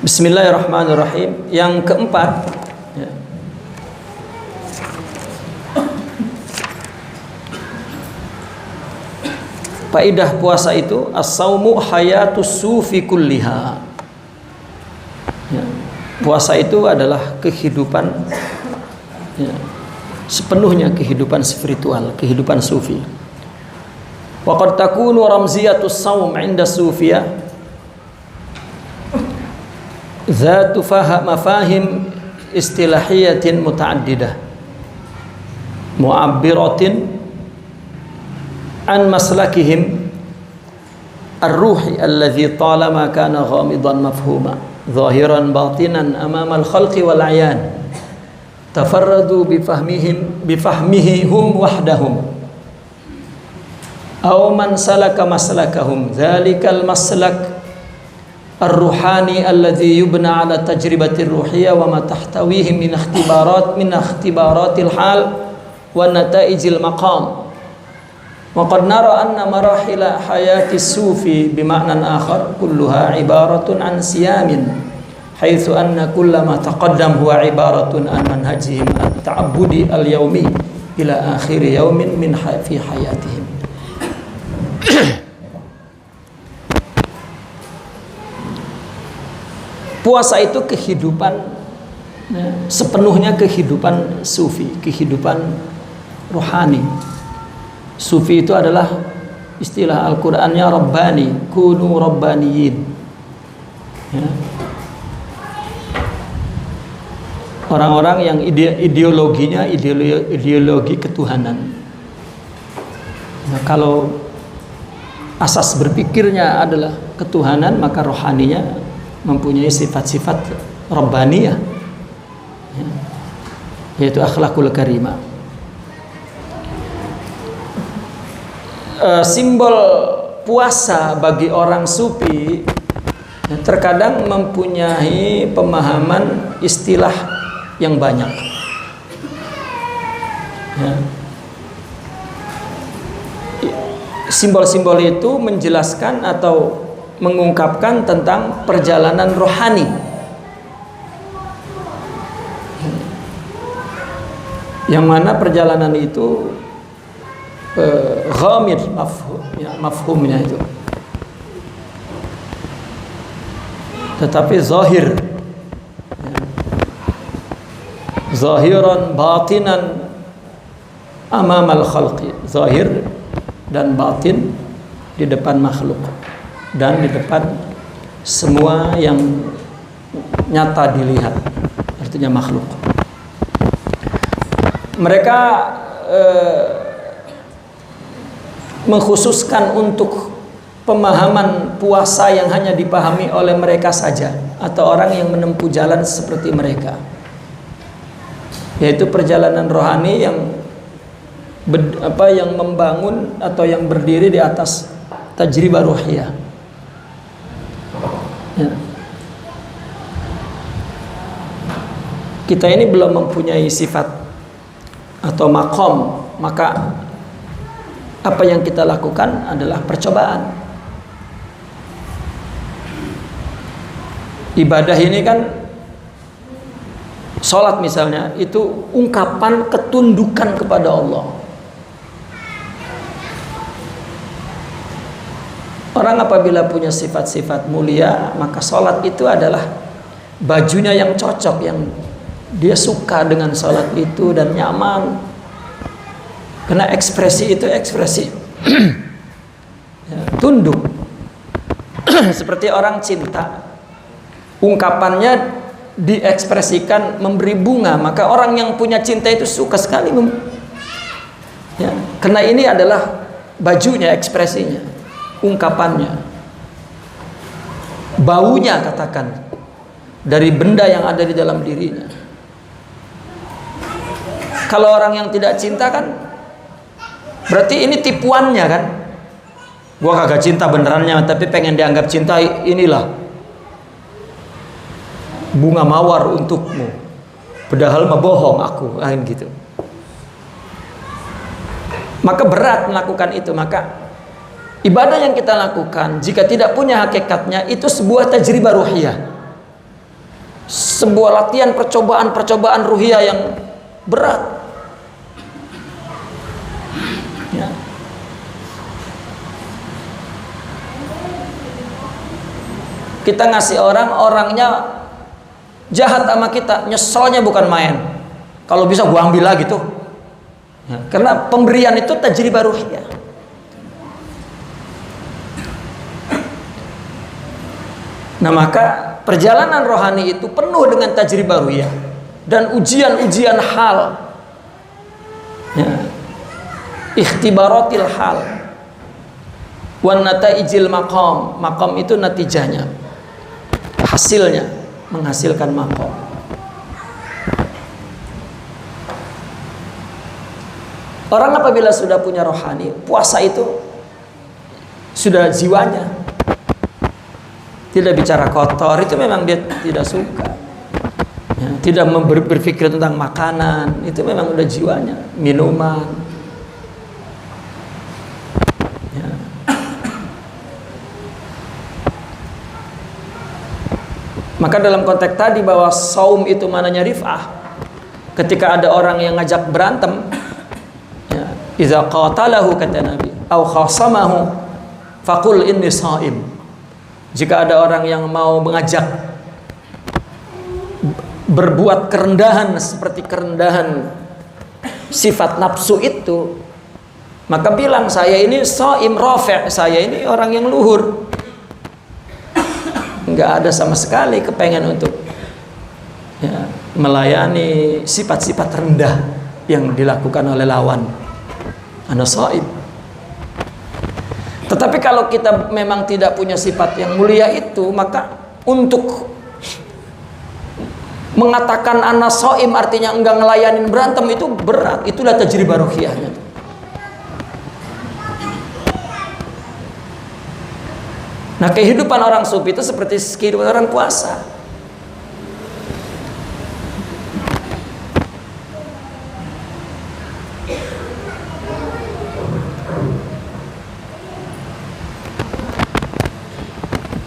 Bismillahirrahmanirrahim. Yang keempat, ya. Faidah puasa itu as-saumu hayatus sufi kulliha. Ya. Puasa itu adalah kehidupan, ya, sepenuhnya kehidupan spiritual, kehidupan sufi. Wa qad takunu ramziyatus saum 'inda sufiyah zatu mafahim istilahiyatin muta'addidah mu'abbiratin an maslakihim ar-ruhi alladhi talama kana ghamidan mafhuma zahiran batinan amama al-khalqi wal 'ayan tafarradu bifahmihim wahdahum aw man salaka maslakahum dhalikal maslak ar-ruhani alladhi yubna ala tajribatir ruhiyah wa ma tahtawihi min ikhtibaratil hal wa nataijil maqam. Wa qad nara anna marahila hayati sufi bima'nan akhar kulluha ibaratun an siyamin haitsu anna kullama taqaddam huwa ibaratun an manhajihim at-ta'abbudi al-yawmi ila akhir yawmin min fi hayatihim. Puasa itu kehidupan, ya, sepenuhnya kehidupan sufi, kehidupan rohani. Sufi itu adalah istilah Al-Qur'annya Rabbani, kunu Rabbaniyin, ya. Orang-orang yang ideologinya ideologi ketuhanan. Nah, kalau asas berpikirnya adalah ketuhanan, maka rohaninya mempunyai sifat-sifat rabbaniyah, ya, yaitu akhlakul karimah. Simbol puasa bagi orang sufi, ya, terkadang mempunyai pemahaman istilah yang banyak, ya. Simbol-simbol itu menjelaskan atau mengungkapkan tentang perjalanan rohani, yang mana perjalanan itu ghamid mafhumnya itu, tetapi zahir, ya, zahiran batinan amamal khalqi, zahir dan batin di depan makhluk dan di depan semua yang nyata dilihat, artinya makhluk. Mereka mengkhususkan untuk pemahaman puasa yang hanya dipahami oleh mereka saja atau orang yang menempuh jalan seperti mereka, yaitu perjalanan rohani yang yang membangun atau yang berdiri di atas tajribah ruhiyah. Ya. Kita ini belum mempunyai sifat atau makom, maka apa yang kita lakukan adalah percobaan. Ibadah ini kan, sholat misalnya, itu ungkapan ketundukan kepada Allah. Orang apabila punya sifat-sifat mulia, maka sholat itu adalah bajunya yang cocok, yang dia suka dengan sholat itu dan nyaman. Karena ekspresi itu ekspresi ya, tunduk. Seperti orang cinta, ungkapannya diekspresikan memberi bunga, maka orang yang punya cinta itu suka sekali ya, karena ini adalah bajunya, ekspresinya, ungkapannya, baunya, katakan, dari benda yang ada di dalam dirinya. Kalau orang yang tidak cinta kan berarti ini tipuannya kan, gua kagak cinta benerannya tapi pengen dianggap cinta, inilah bunga mawar untukmu, padahal mah bohong aku, gitu. Maka berat melakukan itu. Maka Ibadah yang kita lakukan jika tidak punya hakikatnya itu sebuah tajribah ruhiyah, sebuah latihan percobaan ruhiyah yang berat. Ya. Kita ngasih orangnya jahat sama kita, nyeselnya bukan main. Kalau bisa gua ambil lagi tuh. Ya, karena pemberian itu tajribah ruhiyah. Nah, maka perjalanan rohani itu penuh dengan tajribah ruhiyah dan ujian-ujian hal. Ya. Ikhtibaratil hal. Wan nataijil maqam. Maqam itu natijahnya. Hasilnya menghasilkan maqam. Orang apabila sudah punya rohani, puasa itu sudah jiwanya. Tidak bicara kotor, itu memang dia tidak suka. Ya, tidak berpikir tentang makanan, itu memang udah jiwanya. Minuman. Ya. Maka dalam konteks tadi bahwa saum itu mananya rif'ah. Ketika ada orang yang ngajak berantem, ya, iza qatalahu kata Nabi, au khasamahu faqul inni shaim. Jika ada orang yang mau mengajak berbuat kerendahan seperti kerendahan sifat nafsu itu, maka bilang saya ini shaim rafi', saya ini orang yang luhur. Enggak ada sama sekali kepengen untuk ya, melayani sifat-sifat rendah yang dilakukan oleh lawan. Ana shaim. Tetapi kalau kita memang tidak punya sifat yang mulia itu, maka untuk mengatakan ana shaim artinya enggak ngelayanin berantem itu berat. Itulah tajribah ruhiyahnya. Nah, kehidupan orang sufi itu seperti kehidupan orang puasa.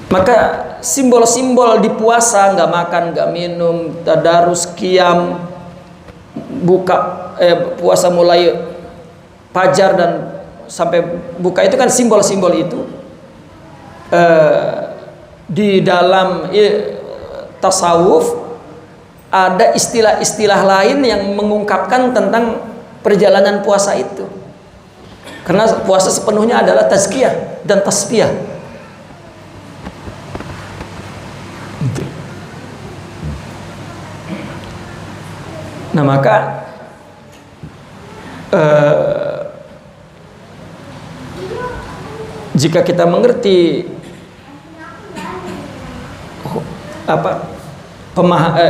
Maka simbol-simbol di puasa, nggak makan, nggak minum, tadarus, qiyam, buka puasa mulai fajar dan sampai buka, itu kan simbol-simbol itu. Di dalam tasawuf ada istilah-istilah lain yang mengungkapkan tentang perjalanan puasa itu. Karena puasa sepenuhnya adalah tazkiyah dan tasfiyah. Nah, maka jika kita mengerti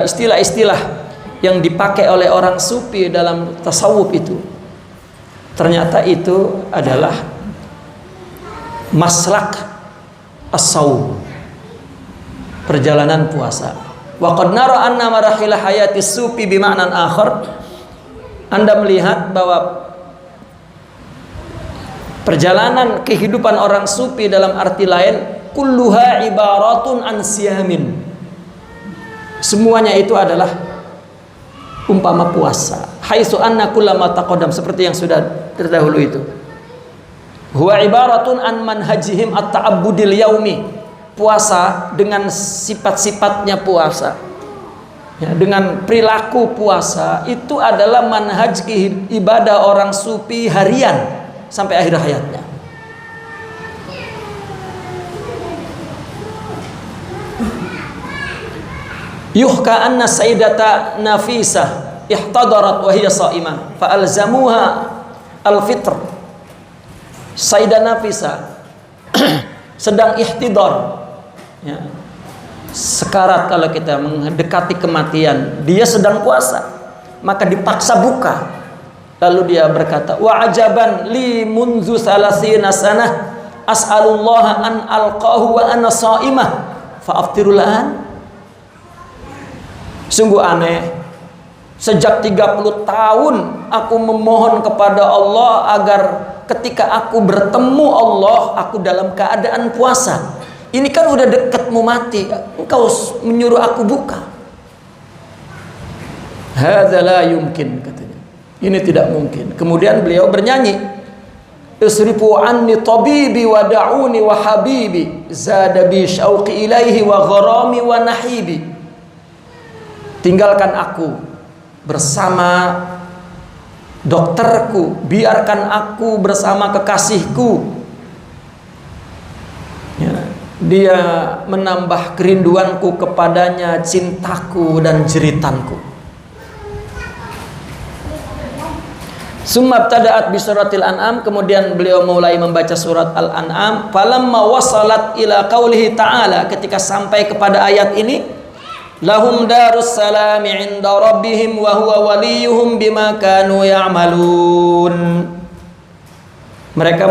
istilah-istilah yang dipakai oleh orang sufi dalam tasawuf itu, ternyata itu adalah maslak as-saum, perjalanan puasa. Wa qad nara anna marahil hayati sufi bima'nan akhar. Anda melihat bahwa perjalanan kehidupan orang sufi dalam arti lain, kulluha ibaratun an siyamin. Semuanya itu adalah umpama puasa. Haitsu anna kullama taqaddam, seperti yang sudah terdahulu itu. Huwa ibaratun an manhajihim at-ta'abbudil yaumi. Puasa dengan sifat-sifatnya puasa, ya, dengan perilaku puasa itu adalah manhaj ibadah orang sufi harian sampai akhir hayatnya. Yuhka anna sayyidata Nafisah ihtadarat wa hiya sha'imah fa alzamuha al-fitr. Sayyidah Nafisah sedang ihtidar, ya, sekarat kalau kita mendekati kematian, dia sedang puasa, maka dipaksa buka. Lalu dia berkata, wa ajaban li munzu salasina sanah as'alullaha an alqahu wa ana sha'imah fa aftirul an. Sungguh aneh, sejak 30 tahun aku memohon kepada Allah agar ketika aku bertemu Allah, aku dalam keadaan puasa. Ini kan udah dekat mau mati, engkau menyuruh aku buka. Hadza la yumkin, katanya. Ini tidak mungkin. Kemudian beliau bernyanyi, isrifu anni tabibi wa da'uni wa habibi zada bi syauqi ilaihi wa gharami wa nahibi. Tinggalkan aku bersama dokterku, biarkan aku bersama kekasihku. Ya, dia menambah kerinduanku kepadanya, cintaku dan jeritanku. Summa ibtada'at bi suratil An'am, kemudian beliau mulai membaca surat Al-An'am. Falamma wasalat ila qaulihi ta'ala, ketika sampai kepada ayat ini, lahum darus salami 'inda rabbihim wa huwa waliyuhum bima kanu ya'malun. Mereka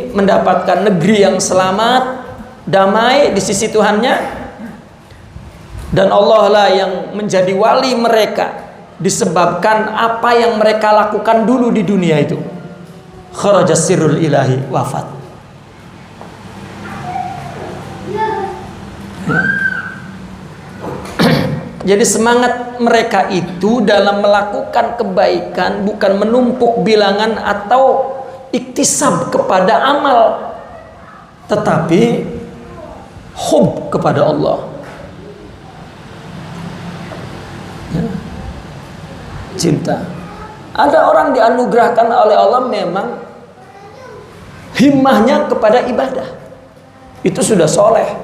mendapatkan negeri yang selamat, damai di sisi Tuhannya, dan Allah lah yang menjadi wali mereka disebabkan apa yang mereka lakukan dulu di dunia itu. Kharaja sirrul ilahi wafat. Jadi semangat mereka itu dalam melakukan kebaikan bukan menumpuk bilangan atau iktisab kepada amal, tetapi hub kepada Allah. Cinta. Ada orang dianugerahkan oleh Allah memang himmahnya kepada ibadah, itu sudah soleh.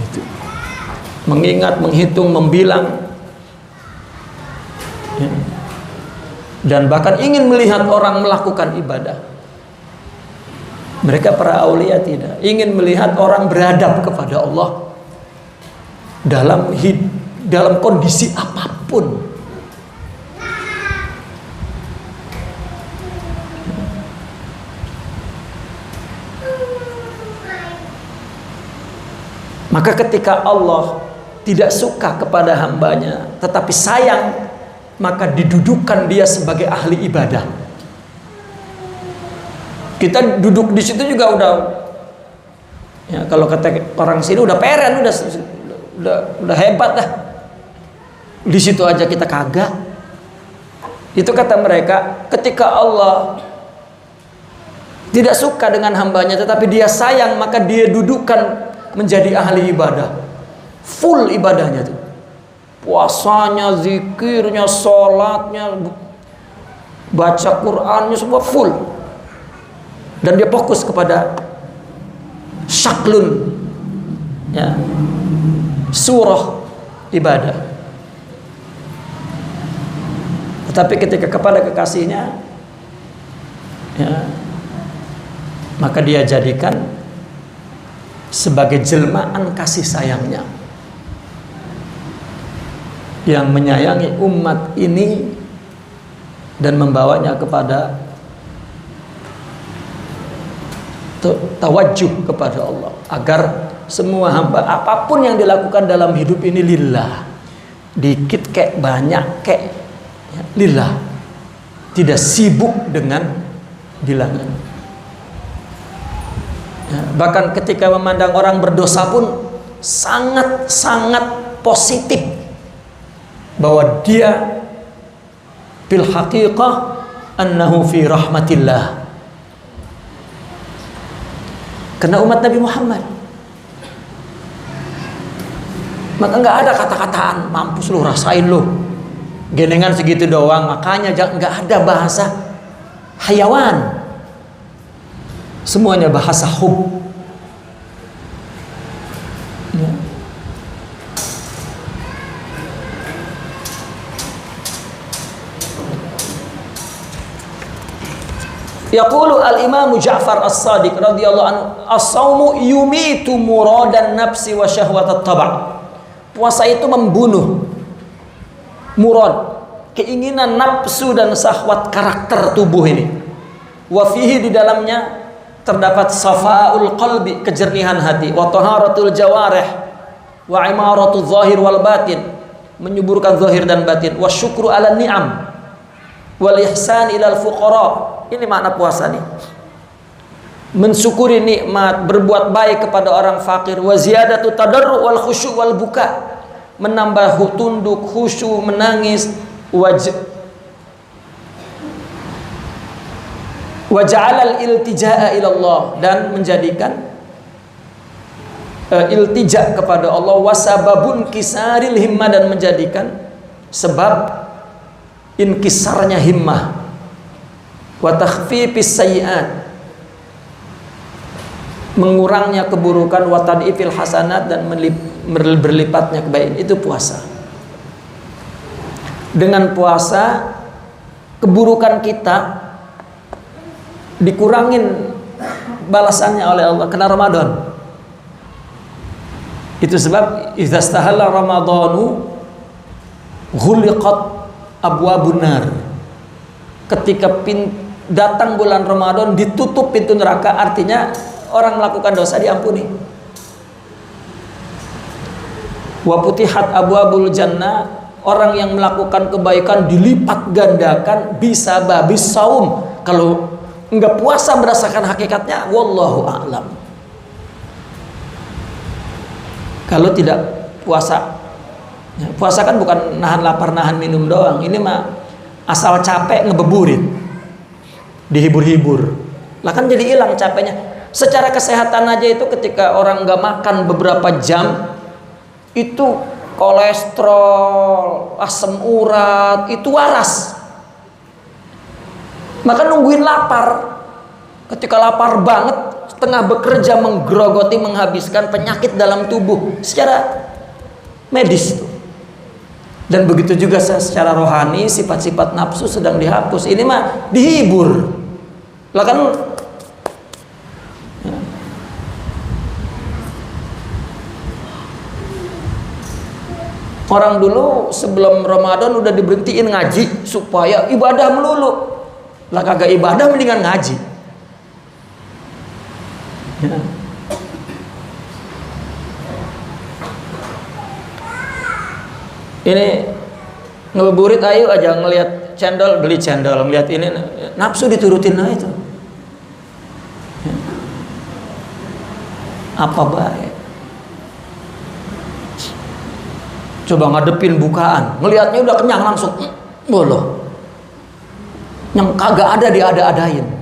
Itu. Mengingat, menghitung, membilang, ya. Dan bahkan ingin melihat orang melakukan ibadah. Mereka para aulia tidak ingin melihat orang beradab kepada Allah dalam kondisi apapun. Maka ketika Allah tidak suka kepada hambanya tetapi sayang, maka didudukan dia sebagai ahli ibadah. Kita duduk di situ juga udah, ya, kalau kata orang sini udah peren, udah hebat dah. Di situ aja kita kagak. Itu kata mereka, ketika Allah tidak suka dengan hambanya tetapi dia sayang, maka dia dudukan menjadi ahli ibadah. Full ibadahnya tuh, puasanya, zikirnya, sholatnya, baca Qur'annya, semua full. Dan dia fokus kepada syaklun, ya, surah ibadah. Tetapi ketika kepada kekasihnya, ya, maka dia jadikan sebagai jelmaan kasih sayangnya, yang menyayangi umat ini dan membawanya kepada tawajuh kepada Allah, agar semua hamba apapun yang dilakukan dalam hidup ini lillah, dikit kek banyak kek, ya, lillah, tidak sibuk dengan bilangan. Ya, bahkan ketika memandang orang berdosa pun sangat-sangat positif bahwa dia fil haqiqah annahu fi rahmatillah. Karena umat Nabi Muhammad, maka nggak ada kata-kataan mampus lu, rasain lu, genengan segitu doang. Makanya nggak ada bahasa hayawan, semuanya bahasa hub. Ya. Yaqulu al-Imam Ja'far As-Sadiq radhiyallahu anhu, as-saumu yumitu muradan nafsi wa syahwatat taba'. Puasa itu membunuh murad, keinginan nafsu dan syahwat karakter tubuh ini. Wa fihi, di dalamnya terdapat safa'ul qalbi, kejernihan hati, wa taharatul jawarih, wa imaratul zahir wal batin, menyuburkan zahir dan batin, wa syukru ala ni'am, wal ihsan ilal fuqara. Ini makna puasa nih. Mensyukuri nikmat, berbuat baik kepada orang fakir, wa ziyadatu tadarru wal khusyu' wal buka. Menambah tunduk, khusyuk, menangis, waja'alal iltija'a ilallah, dan menjadikan iltija kepada Allah, wasababun kisaril himmah, dan menjadikan sebab inkisarnya himmah, wa takhfifis sayyi'at, mengurangnya keburukan, wa tad'ifil hasanat, dan berlipatnya kebaikan. Itu puasa. Dengan puasa keburukan kita dikurangin balasannya oleh Allah kena Ramadan. Itu sebab idza stahalla ramadhanu ghuliqat abwabun nar. Ketika datang bulan Ramadan ditutup pintu neraka, artinya orang melakukan dosa diampuni. Wa putihat abwabul jannah, orang yang melakukan kebaikan dilipat gandakan bisa babis saum. Kalau enggak puasa merasakan hakikatnya, wallahu a'lam. Kalau tidak puasa, ya, puasa kan bukan nahan lapar, nahan minum doang. Ini mah asal capek ngebeburit, dihibur-hibur. Lah kan jadi hilang capeknya. Secara kesehatan aja itu ketika orang nggak makan beberapa jam, itu kolesterol, asam urat, itu waras. Maka nungguin lapar. Ketika lapar banget, tengah bekerja menggerogoti, menghabiskan penyakit dalam tubuh secara medis itu. Dan begitu juga secara rohani, sifat-sifat nafsu sedang dihapus. Ini mah dihibur. Lah kan orang dulu sebelum Ramadan udah diberhentiin ngaji supaya ibadah melulu. Lah kagak ibadah mendingan ngaji. Ya. Ini ngebuburit ayo aja, ngelihat cendol beli cendol, ngelihat ini nafsu diturutin aja itu. Ya. Apa baik? Coba ngadepin bukaan, ngelihatnya udah kenyang langsung, boloh. Yang kagak ada diada-adain.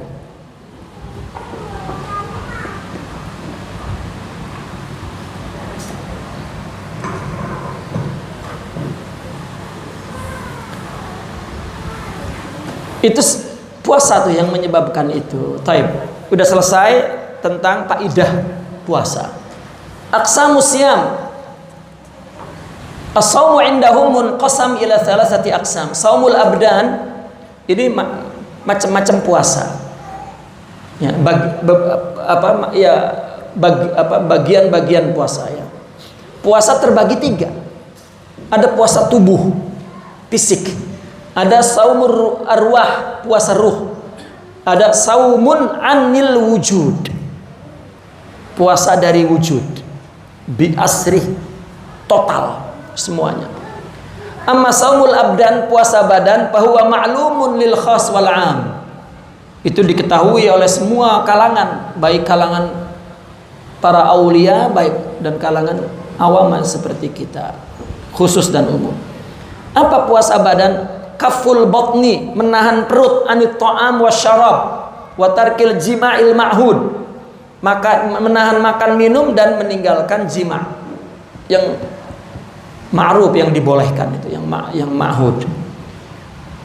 Itu puasa tuh yang menyebabkan itu. Taib. Udah selesai tentang kaidah puasa. Aqsamus siyam. As-sawmu indahum munqasam ila thalathati aqsam. Saumul abdan ini macam-macam puasa. Ya, bagian-bagian puasa ya. Puasa terbagi 3. Ada puasa tubuh, fisik. Ada saumur arwah, puasa ruh. Ada saumun anil wujud, puasa dari wujud, bi asri, total semuanya. Amma saumul abdan, puasa badan, fahuwa ma'lumun lil khas wal 'am. Itu diketahui oleh semua kalangan, baik kalangan para aulia, baik dan kalangan awaman seperti kita, khusus dan umum. Apa puasa badan? Kaful batni, menahan perut, anit ta'am wasyarab wa tarkil jima'il ma'hud, maka menahan makan minum dan meninggalkan jima' yang ma'ruf, yang dibolehkan itu, yang ma'hud.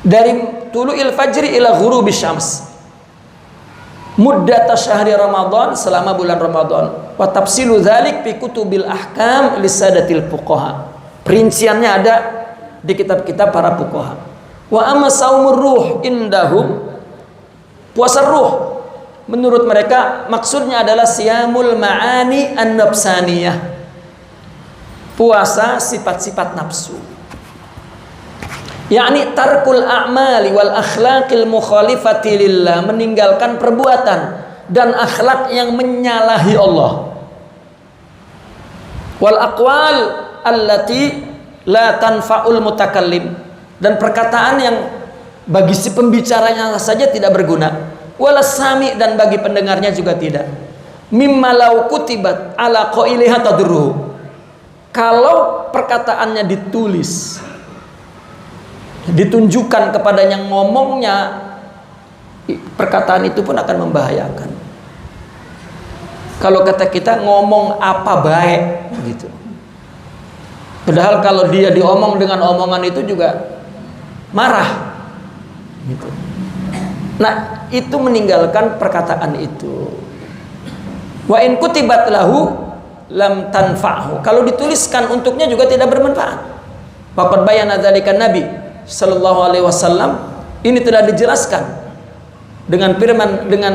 Dari tulu'il fajri ila ghurubis syams, muddat syahri Ramadan, selama bulan Ramadan. Wa tafsilu dzalik fi kutubil ahkam lisadatil fuqaha. Perinciannya ada di kitab-kitab para fuqaha. Wa amma saumur ruh indahum, puasa ruh menurut mereka maksudnya adalah siyamul ma'ani an-nafsaniyah, puasa sifat-sifat nafsu, yakni tarkul a'mali wal akhlaqil mukhalifati lillah, meninggalkan perbuatan dan akhlak yang menyalahi Allah, wal aqwal allati la tanfa'ul mutakallim, dan perkataan yang bagi si pembicaranya saja tidak berguna, wala sami, dan bagi pendengarnya juga tidak. Mimma law kutibat ala qailiha tadurruhu. Kalau perkataannya ditulis, ditunjukkan kepada yang ngomongnya, perkataan itu pun akan membahayakan. Kalau kata kita ngomong apa baik gitu. Padahal kalau dia diomong dengan omongan itu juga marah gitu. Nah, itu meninggalkan perkataan itu. Wa in kutibat lahu lam tanfa'hu. Kalau dituliskan untuknya juga tidak bermanfaat. Faqad bayana dzalika Nabi sallallahu alaihi wasallam. Ini telah dijelaskan dengan firman, dengan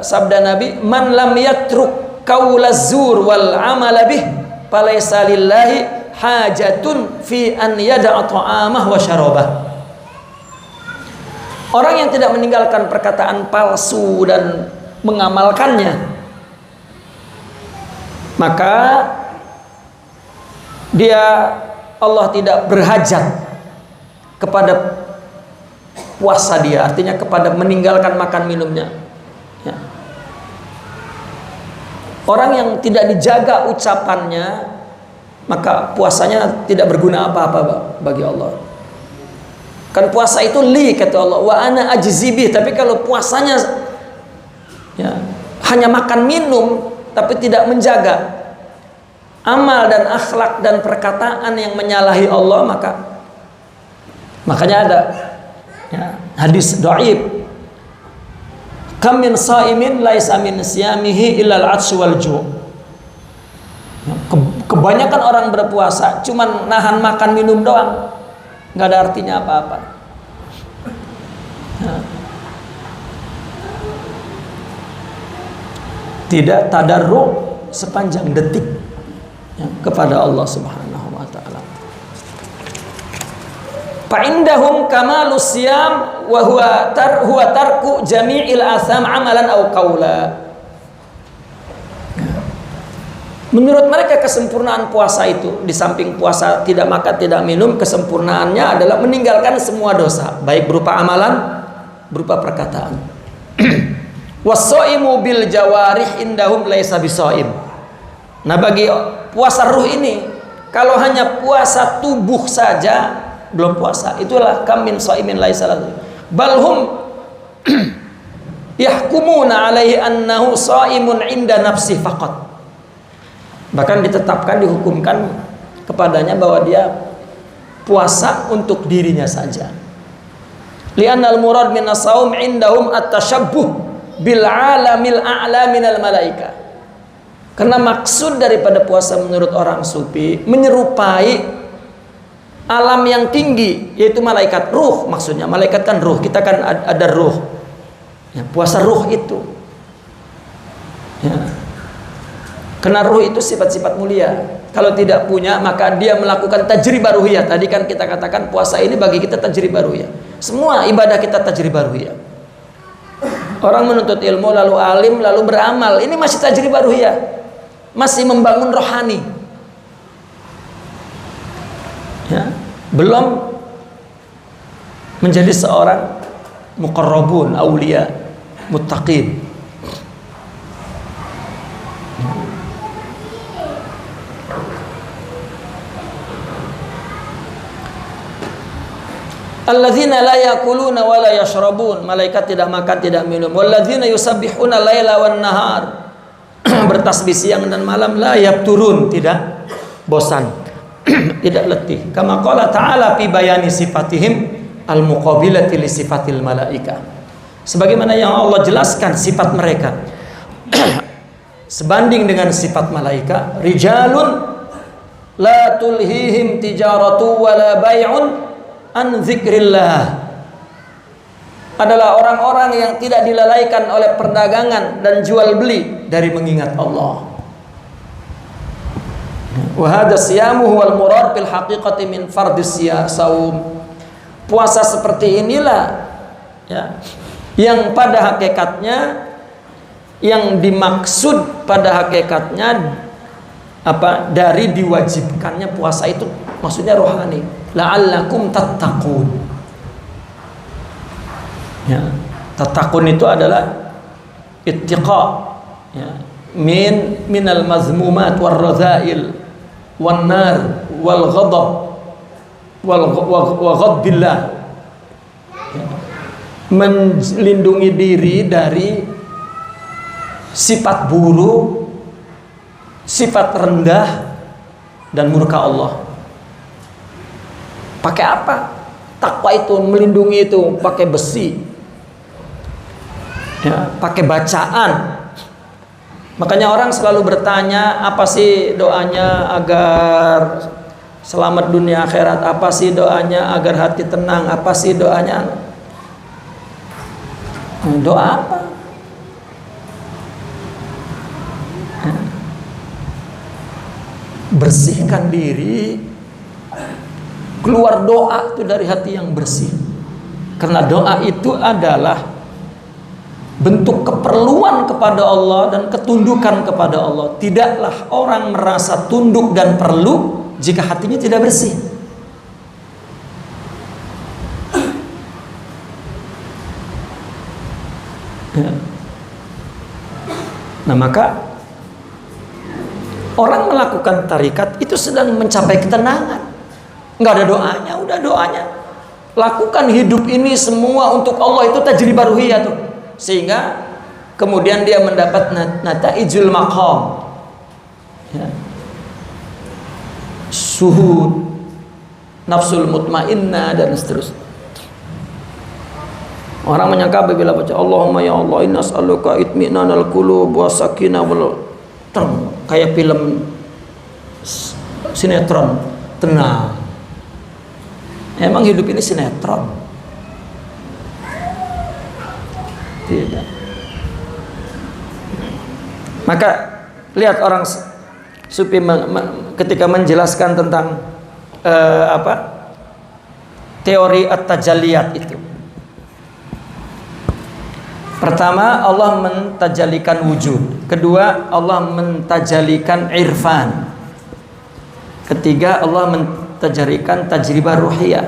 sabda Nabi, man lam yatruk qaulaz zur wal amala bih falaysa lillahi hajatun fi an yada'a ta'amah wa syarabah. Orang yang tidak meninggalkan perkataan palsu dan mengamalkannya, maka Allah tidak berhajat kepada puasa dia, artinya kepada meninggalkan makan minumnya ya. Orang yang tidak dijaga ucapannya, maka puasanya tidak berguna apa-apa bagi Allah. Kan puasa itu li, kata Allah, wa ana ajzibih. Tapi kalau puasanya ya, hanya makan minum tapi tidak menjaga amal dan akhlak dan perkataan yang menyalahi Allah, makanya ada ya, hadis dhaif, kam min shaimin laisa min siyamihi illa al-'atsy wal ju'. Kebanyakan orang berpuasa cuman nahan makan minum doang, nggak ada artinya apa-apa ya. Tidak tadarruk sepanjang detik ya, kepada Allah Subhanahu wa taala. Fa'indahum kamalus siyam wa huwa tarku jami'il atham amalan aw qaula. Menurut mereka kesempurnaan puasa itu, di samping puasa tidak makan tidak minum, kesempurnaannya adalah meninggalkan semua dosa, baik berupa amalan, berupa perkataan. Was-shaimu bil jawarih indahum laisa bisaim. Nah, bagi puasa ruh ini, kalau hanya puasa tubuh saja belum puasa. Itulah kam min shaimin laisa lahu balhum yahkumuna alaihi annahu shaimun inda nafsi faqat. Bahkan ditetapkan, dihukumkan kepadanya bahwa dia puasa untuk dirinya saja. Li'annal murad min as-shaum indahum at-tashabbuh bil alamil a'la minal malaika. Karena maksud daripada puasa menurut orang sufi menyerupai alam yang tinggi, yaitu malaikat ruh. Maksudnya malaikat kan ruh, kita kan ada ruh ya, puasa ruh itu ya. Karena ruh itu sifat-sifat mulia. Kalau tidak punya, maka dia melakukan tajribah ruhiyah. Tadi kan kita katakan puasa ini bagi kita tajribah ruhiyah. Semua ibadah kita tajribah ruhiyah. Orang menuntut ilmu lalu alim lalu beramal, ini masih tajribah ruhiyah, masih membangun rohani ya, belum menjadi seorang muqarrabun, aulia, muttaqin. Alladzina la yakuluna wa la yashrabun, malaikat tidak makan tidak minum. Walladzina yusabbihuna laila wan nahar, bertasbih siang dan malam. La yabturun, tidak bosan, tidak letih. Kama qala ta'ala fi bayani sifatihim al muqabilati li sifatil malaika. Sebagaimana yang Allah jelaskan sifat mereka sebanding dengan sifat malaikat. Rijalun la tulhihim tijaratu wa la bai'un an zikrillah, adalah orang-orang yang tidak dilalaikan oleh perdagangan dan jual beli dari mengingat Allah. Wa hadha siyamu huwal murad bil haqiqati min fardhis saum. Puasa seperti inilah ya, yang pada hakikatnya, yang dimaksud pada hakikatnya dari diwajibkannya puasa itu maksudnya rohani. La'allakum tattaqun. Ya, tattaqun itu adalah ittiqa, ya, minal mazmumat war radha'il wan nar wal ghadab wa ghadbillah. Ya. Melindungi diri dari sifat buruk, sifat rendah, dan murka Allah. Pakai apa? Takwa itu melindungi itu pakai besi, ya, pakai bacaan. Makanya orang selalu bertanya, apa sih doanya agar selamat dunia akhirat? Apa sih doanya agar hati tenang? Apa sih doanya? Doa apa? Bersihkan diri, keluar doa itu dari hati yang bersih. Karena doa itu adalah bentuk keperluan kepada Allah dan ketundukan kepada Allah. Tidaklah orang merasa tunduk dan perlu jika hatinya tidak bersih. Nah, maka orang melakukan tarikat itu sedang mencapai ketenangan. Nggak ada doanya, udah doanya. Lakukan hidup ini semua untuk Allah, itu tajribah ruhiyah tuh. Sehingga kemudian dia mendapat nataijul maqam. Ya. Suhud, nafsul mutmainnah, dan seterusnya. Orang menyangka bila baca Allahumma ya Allah inna as'aluka itminanal qulub wa sakinah wal kayak film sinetron, tenang. Emang hidup ini sinetron? Tidak. Maka lihat orang sufi ketika menjelaskan tentang teori at-tajalliyat itu. Pertama, Allah mentajalikan wujud. Kedua, Allah mentajalikan irfan. Ketiga, Allah mentajalikan tajribah ruhiyah.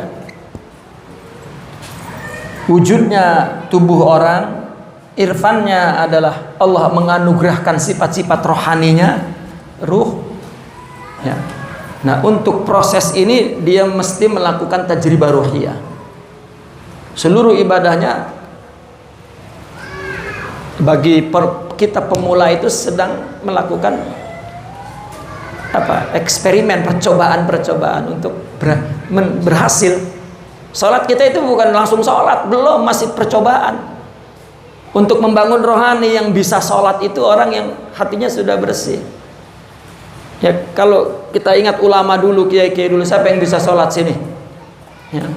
Wujudnya tubuh orang, irfannya adalah Allah menganugerahkan sifat-sifat rohaninya, ruh. Ya. Nah, untuk proses ini dia mesti melakukan tajribah ruhiyah. Seluruh ibadahnya bagi kita pemula itu sedang melakukan eksperimen, percobaan untuk berhasil. Salat kita itu bukan langsung salat, belum, masih percobaan. Untuk membangun rohani yang bisa salat itu orang yang hatinya sudah bersih. Ya, kalau kita ingat ulama dulu, kiai-kiai dulu, siapa yang bisa salat sini? Ya.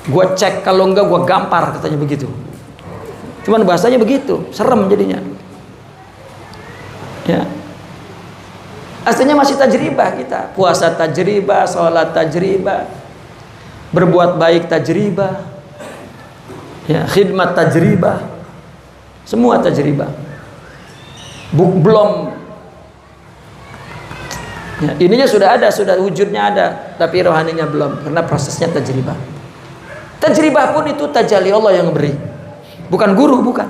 Gua cek, kalau enggak gua gampar, katanya begitu. Cuman bahasanya begitu, serem jadinya. Ya. Aslinya masih tajribah kita. Puasa tajribah, sholat tajribah, berbuat baik tajribah, ya, khidmat tajribah, semua tajribah. Belum. Ya, ininya sudah ada, sudah wujudnya ada, tapi rohaninya belum, karena prosesnya tajribah. Tajribah pun itu tajalli Allah yang beri. Bukan guru, bukan.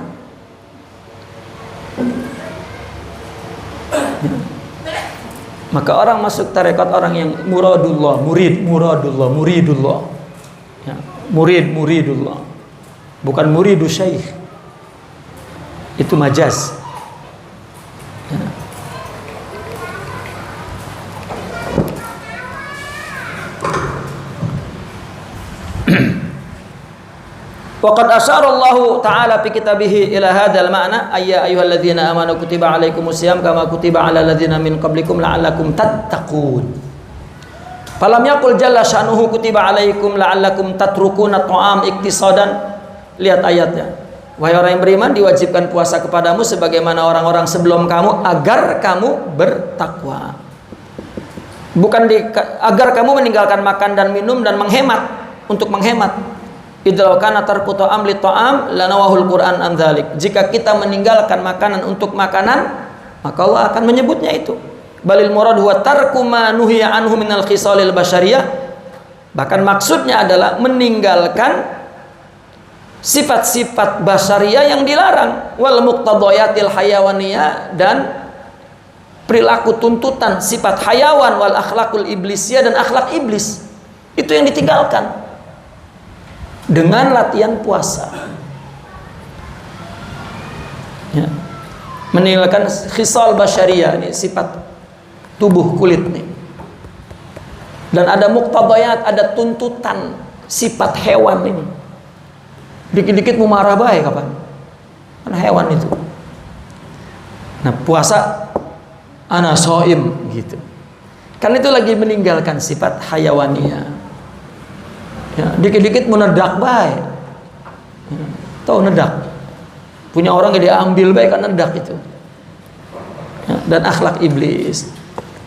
Maka orang masuk tarekat orang yang muradullah, muridullah. Ya, muridullah. Bukan muridu syekh. Itu majaz. Ya. Waqad asyara Allah Ta'ala fi kitabihi ila hadzal ma'na ayya ayyuhalladzina amanu kutiba alaikumusiyam kama kutiba alal ladzina min qablikum la'allakum tattaqun. Falam yaqul jalla sya'nuhu kutiba alaikum la'allakum tatrukuna ta'am iktisadan. Lihat ayatnya. Wahai orang yang beriman, diwajibkan puasa kepadamu sebagaimana orang-orang sebelum kamu agar kamu bertakwa. Bukan agar kamu meninggalkan makan dan minum dan menghemat, untuk menghemat. Idza kana tarku ta'am li ta'am lanawahul Qur'an an dzalik. Jika kita meninggalkan makanan untuk makanan, maka Allah akan menyebutnya itu. balil murad huwa tarku ma nuhiya anhu minal khisalil basyariyah. Bahkan maksudnya adalah meninggalkan sifat-sifat basyariyah yang dilarang, wal muqtadayatil hayawaniyah, dan perilaku tuntutan sifat hayawan, wal akhlakul iblisiyah, dan akhlak iblis. Itu yang ditinggalkan dengan latihan puasa. Ya. Meninggalkan khisal basyariyah, ini sifat tubuh kulit nih. Dan ada muqtadayat, ada tuntutan sifat hewan ini. Dikit-dikit mau marah baik kapan? Kan hewan itu. Nah, puasa ana shaim gitu. Kan itu lagi meninggalkan sifat hayawaniyah. Ya, dikit-dikit menedak baik. Ya, tahu nedak? Punya orang yang diambil baik kan nedak itu. Ya, dan akhlak iblis.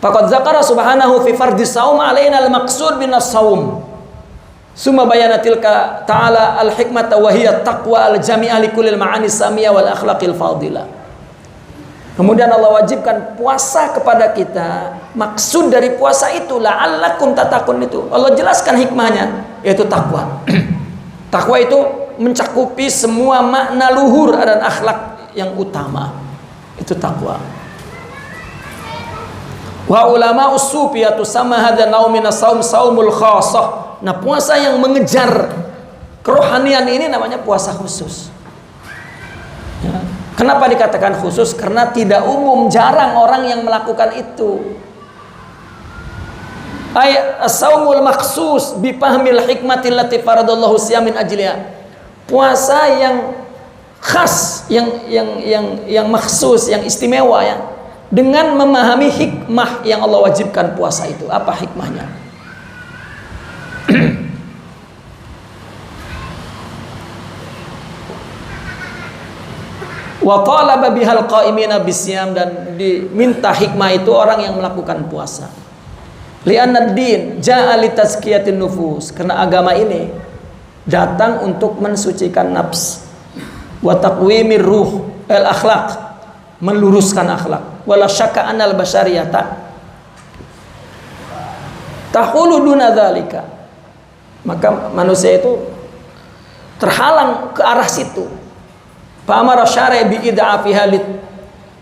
Faqad zakara subhanahu fi fardis saum alaina al-maqsud bin as-saum. Summa bayana tilka ta'ala al-hikmata wa hiya taqwa al-jami'ah li kullil ma'ani samiyah wal akhlaqil fadilah. Kemudian Allah wajibkan puasa kepada kita. Maksud dari puasa itu la'allakum tatakun, itu Allah jelaskan hikmahnya, yaitu takwa. Takwa itu mencakupi semua makna luhur dan akhlak yang utama. Itu takwa. Wa ulama usufiyatu sama hadza naumina saum saumul khassah. Nah, puasa yang mengejar kerohanian ini namanya puasa khusus. Ya. Kenapa dikatakan khusus? Karena tidak umum, jarang orang yang melakukan itu. As-saumul makhsus bi fahmil hikmatil lati faradallahu siyam min ajliha. Puasa yang khas, yang makhsus, yang istimewa, ya, dengan memahami hikmah yang Allah wajibkan puasa itu. Apa hikmahnya? Wa talaba bihal qa'imina bisyam, dan diminta hikmah itu orang yang melakukan puasa. Li'anna ad-din ja'a li tazkiyatin nufus, karena agama ini datang untuk mensucikan nafs, wa taqwimir ruh al akhlaq, meluruskan akhlak, wala syakka anal basyariyata tahulu duna dzalika. Maka manusia itu terhalang ke arah situ. Fa amara syari' bi id'afiha lit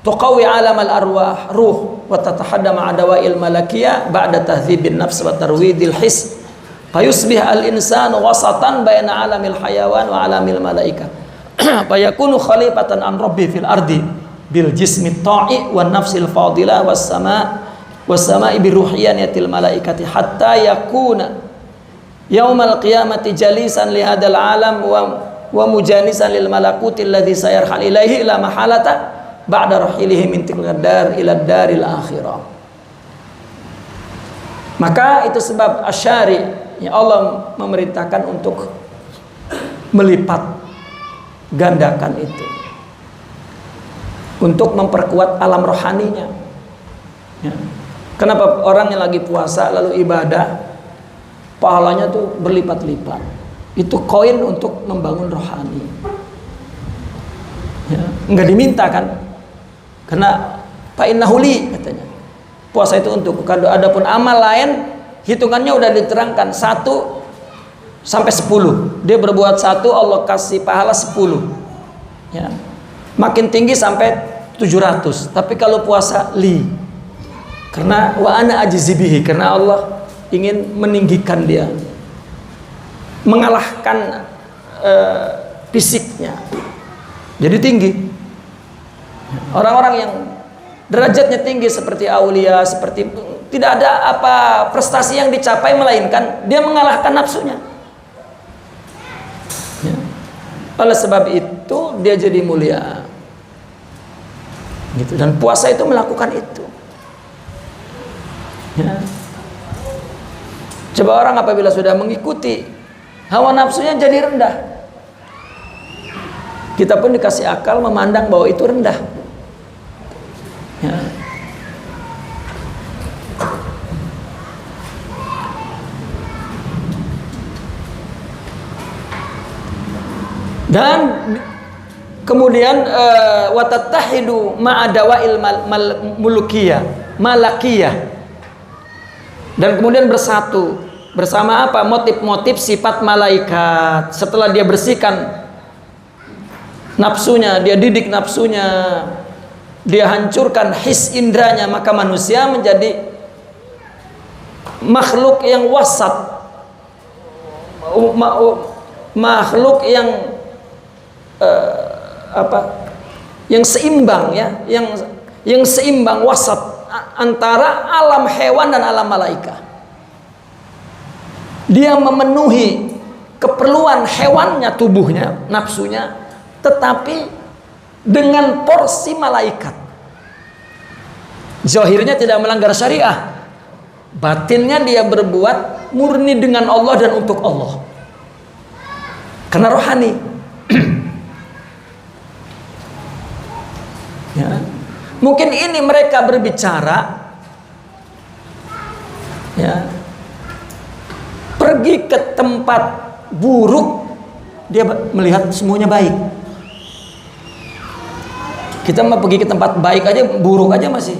tuqawi alam al arwah ruh wa tatahaddama adawail malakiyah ba'da tahdzibin nafs wa tarwidil his. Fayusbih al-insanu wasatan baina alamil hayawan wa alamil malaika. Fayakunu khalifatan an rabbi fil ardi bil jismi ta'i wan nafsil fadilah was sama'i bi ruhiyaniyatil malaikati hatta yakuna yaumal qiyamati jalisan li hadzal alam wa mujanisan lil malakuti alladhi sayarhal ilaihi la mahalata ba'da rahilihi min tilkad dar ila daril akhirah. Maka itu sebab asyari, ya, Allah memerintahkan untuk melipat gandakan itu untuk memperkuat alam rohaninya. Ya. Kenapa orang yang lagi puasa lalu ibadah pahalanya tuh berlipat-lipat? Itu koin untuk membangun rohani. Ya. Enggak diminta kan? Karena fa innahu li katanya. Puasa itu untuk. Adapun amal lain hitungannya udah diterangkan 1 sampai 10. Dia berbuat 1, Allah kasih pahala 10. Ya. Makin tinggi sampai 700. Tapi kalau puasa li, karena wa ana ajzibihi, karena Allah ingin meninggikan dia, mengalahkan fisiknya. Jadi tinggi. Orang-orang yang derajatnya tinggi seperti aulia, seperti tidak ada apa prestasi yang dicapai melainkan dia mengalahkan nafsunya. Ya. Oleh sebab itu dia jadi mulia. Gitu. Dan puasa itu melakukan itu. Ya. Coba orang apabila sudah mengikuti hawa nafsunya jadi rendah. Kita pun dikasih akal memandang bahwa itu rendah. Ya. Dan kemudian watatahidu ma'adawail mulukiyah, malakiyah. Dan kemudian bersatu bersama apa? Motif-motif sifat malaikat. Setelah dia bersihkan nafsunya, dia didik nafsunya, dia hancurkan his indranya, maka manusia menjadi makhluk yang wasat, makhluk yang yang seimbang, ya, yang seimbang, wasat antara alam hewan dan alam malaikat. Dia memenuhi keperluan hewannya, tubuhnya, nafsunya, tetapi dengan porsi malaikat. Zahirnya tidak melanggar syariah, batinnya dia berbuat murni dengan Allah dan untuk Allah, karena rohani. Ya. Mungkin ini mereka berbicara, ya, pergi ke tempat buruk, dia melihat semuanya baik. Kita mau pergi ke tempat baik aja, buruk aja masih.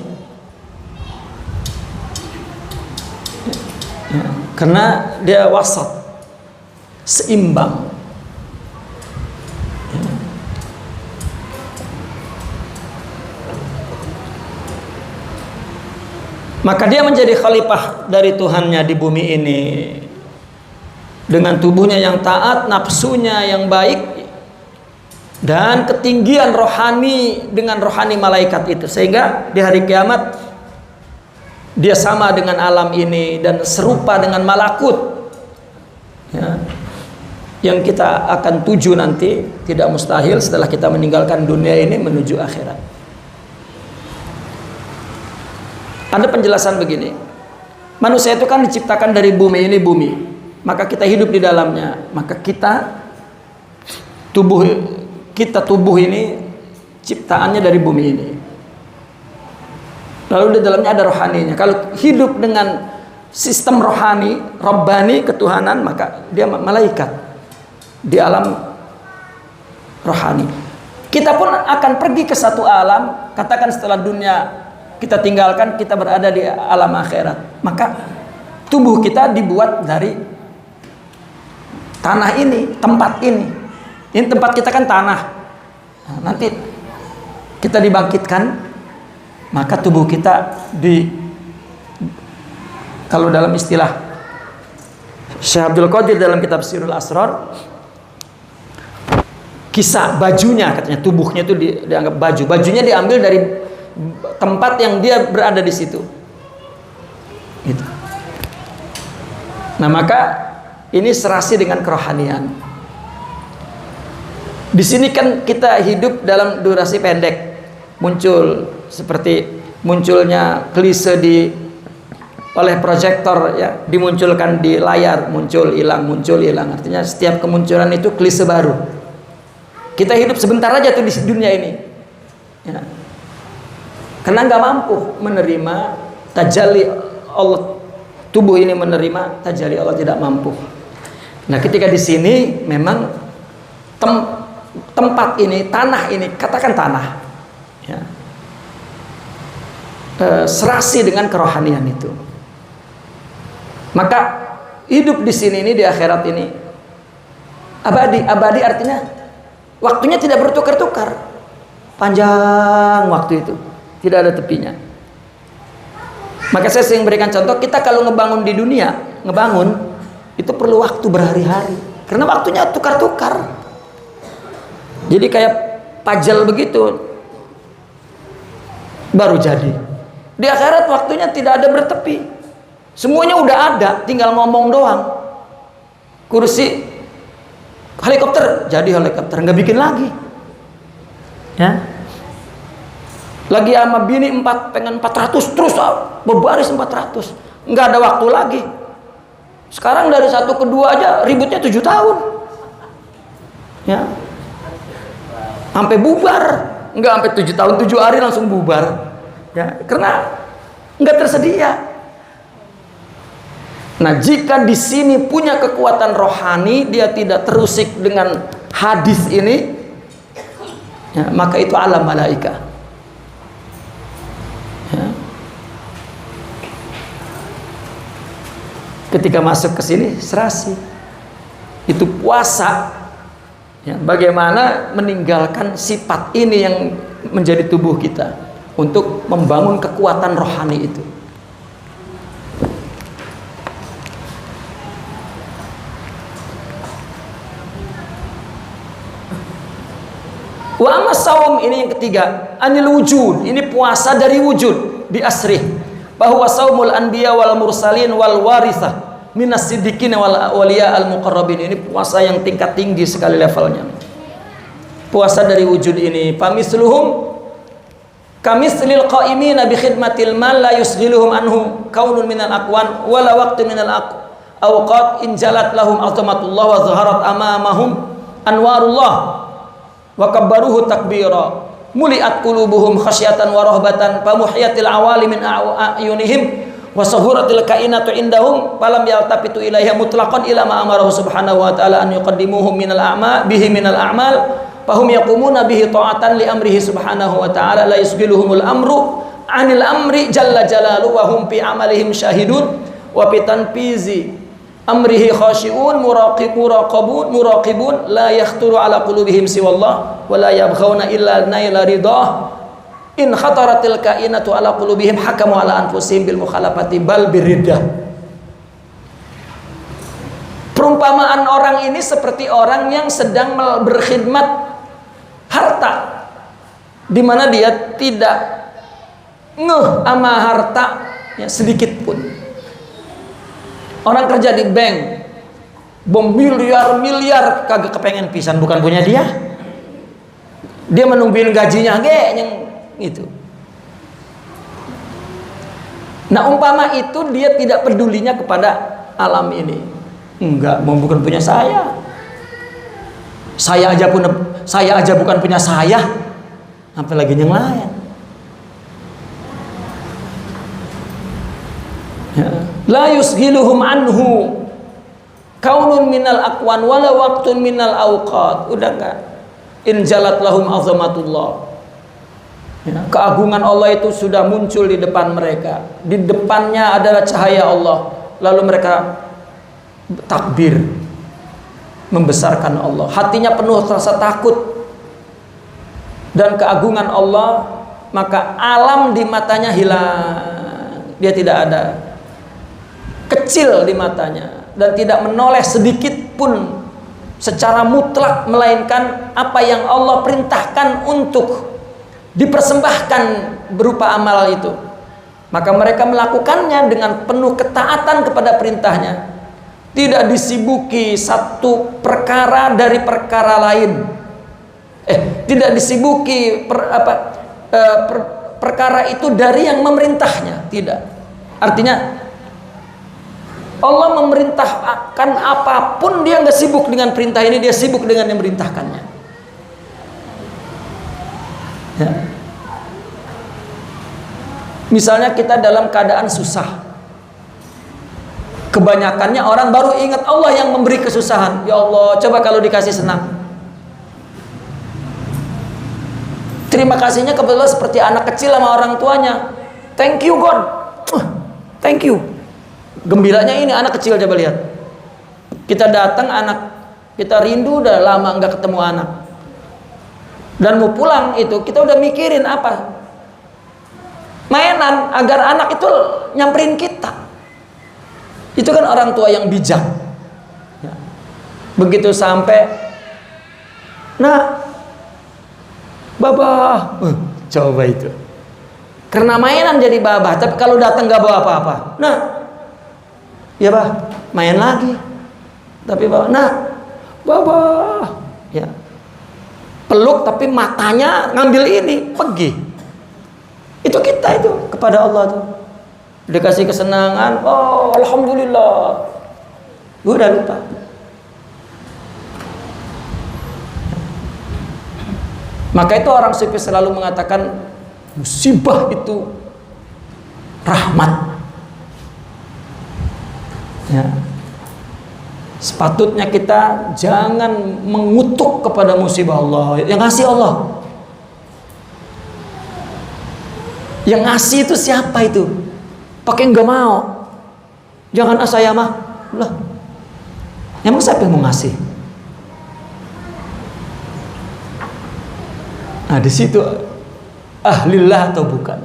Ya, karena dia wasat, seimbang. Ya. Maka dia menjadi khalifah dari Tuhannya di bumi ini dengan tubuhnya yang taat, nafsunya yang baik, dan ketinggian rohani dengan rohani malaikat itu, sehingga di hari kiamat dia sama dengan alam ini dan serupa dengan malakut, ya, yang kita akan tuju nanti, tidak mustahil setelah kita meninggalkan dunia ini menuju akhirat. Ada penjelasan begini, manusia itu kan diciptakan dari bumi ini, bumi, maka kita hidup di dalamnya, maka kita tubuh ini ciptaannya dari bumi ini. Lalu di dalamnya ada rohaninya. Kalau hidup dengan sistem rohani, Rabbani, ketuhanan, maka dia malaikat di alam rohani. Kita pun akan pergi ke satu alam, katakan setelah dunia kita tinggalkan, kita berada di alam akhirat. Maka tubuh kita dibuat dari tanah ini, tempat ini. Ini tempat kita kan tanah. Nah, nanti kita dibangkitkan, maka tubuh kita kalau dalam istilah Syekh Abdul Qadir dalam kitab Sirrul Asrar, kisah bajunya, katanya tubuhnya itu dianggap baju. Bajunya diambil dari tempat yang dia berada di situ. Gitu. Nah, maka ini serasi dengan kerohanian. Di sini kan kita hidup dalam durasi pendek. Muncul seperti munculnya klise oleh proyektor, ya, dimunculkan di layar, muncul hilang. Artinya setiap kemunculan itu klise baru. Kita hidup sebentar aja tuh di dunia ini, ya. Karena nggak mampu menerima tajalli Allah, tubuh ini menerima tajalli Allah, tidak mampu. Nah, ketika di sini memang tempat ini, tanah ini, katakan tanah, ya, serasi dengan kerohanian itu. Maka hidup di sini ini, di akhirat ini abadi. Abadi artinya waktunya tidak bertukar-tukar, panjang waktu itu, tidak ada tepinya. Maka saya sering berikan contoh, kita kalau ngebangun di dunia, ngebangun itu perlu waktu berhari-hari, karena waktunya tukar-tukar. Jadi kayak pajal begitu baru jadi. Di akhirat waktunya tidak ada bertepi, semuanya udah ada, tinggal ngomong doang. Kursi helikopter jadi helikopter, nggak bikin lagi, ya. Lagi sama bini 4, pengen 400 terus, berbaris 400, nggak ada waktu lagi. Sekarang dari 1 ke 2 aja ributnya 7 tahun, ya, sampai bubar. Nggak sampai 7 tahun, 7 hari langsung bubar, ya, karena nggak tersedia. Nah, jika di sini punya kekuatan rohani, dia tidak terusik dengan hadis ini, ya, maka itu alam malaikat. Ya. Ketika masuk ke sini serasi. Itu puasa. Ya, bagaimana meninggalkan sifat ini yang menjadi tubuh kita untuk membangun kekuatan rohani itu. Wa amma saum, ini yang ketiga, anil wujud, ini puasa dari wujud bi asrih, bahwa saumul anbiya wal mursalin wal warithah minas siddiqin wal awliya al muqarrabin, ini puasa yang tingkat tinggi sekali levelnya. Puasa dari wujud ini, pamisluhum kamislil qaimina bi khidmatil mal la yusghiluhum anhu kaunun minal aqwan wala waqtu minal awqat in jalat lahum azmatullah wa zaharat amamahum anwarullah wa kabbaruhu takbira muliat qulubuhum khasyatan wa rahbatan famuhyatil awali min a'yunihim wa sahuratil kainatu indahum falam yaltafitu ilaiha mutlaqan ila ma amarahu subhanahu wa ta'ala an yuqaddimuhum minal a'mal bihi minal a'mal fahum yaqumuna bihi ta'atan li amrihi subhanahu wa ta'ala la yusghiluhumul amru anil amri jalla jalaluhu wa hum fi amalihim syahidun wa fi tanfizi amrihi khashi'un muraqibun la yakhturu ala qulubihim siwallah wa la yabghawna illa naila ridah in khataratil kainatu ala qulubihim hakamu ala anfusihim bil mukhalafati bal birriddah. Perumpamaan orang ini seperti orang yang sedang berkhidmat harta, di mana dia tidak ngeh sama harta ya, sedikit pun. Orang kerja di bank, bom miliar kagak kepengen pisan, bukan punya dia. Dia menungguin gajinya yang itu. Nah, umpama itu dia tidak pedulinya kepada alam ini. Enggak, bukan punya saya. Saya aja bukan punya saya, apalagi yang lain. Ya. La yusghiluhum anhu kaunun minal aqwan wala waqtun minal awqat. Udah enggak? In jalat lahum azamatullah. Ya, keagungan Allah itu sudah muncul di depan mereka. Di depannya adalah cahaya Allah. Lalu mereka takbir, membesarkan Allah. Hatinya penuh rasa takut dan keagungan Allah, maka alam di matanya hilang. Dia tidak ada, kecil di matanya dan tidak menoleh sedikit pun secara mutlak, melainkan apa yang Allah perintahkan untuk dipersembahkan berupa amal itu. Maka mereka melakukannya dengan penuh ketaatan kepada perintahnya, tidak disibuki satu perkara dari perkara lain, tidak disibuki perkara itu dari yang memerintahnya. Tidak, artinya Allah memerintahkan apapun, dia nggak sibuk dengan perintah ini, dia sibuk dengan yang memerintahkannya. Ya. Misalnya kita dalam keadaan susah, kebanyakannya orang baru ingat Allah yang memberi kesusahan. Ya Allah, coba kalau dikasih senang. Terima kasihnya kebetulan seperti anak kecil sama orang tuanya. Thank you God, thank you. Gembiranya ini anak kecil, coba lihat. Kita datang, anak kita rindu, udah lama nggak ketemu anak. Dan mau pulang itu kita udah mikirin apa? Mainan agar anak itu nyamperin kita. Itu kan orang tua yang bijak. Ya. Begitu sampai, nah, babah, coba itu. Karena mainan jadi babah, tapi kalau datang nggak bawa apa-apa. Nah, ya bah, main lagi. Tapi bawa, nah, babah, ya. Peluk tapi matanya ngambil ini, pergi. Itu kita itu kepada Allah tuh. Dikasih kesenangan, oh alhamdulillah. Udah lupa. Maka itu orang sufi selalu mengatakan musibah itu rahmat. Ya. Sepatutnya kita jangan mengutuk kepada musibah Allah. Yang ngasih Allah. Yang ngasih itu siapa itu? Pakai nggak mau. Jangan saya mah. Lah, emang siapa yang mau ngasih? Nah, di situ ahlillah atau bukan.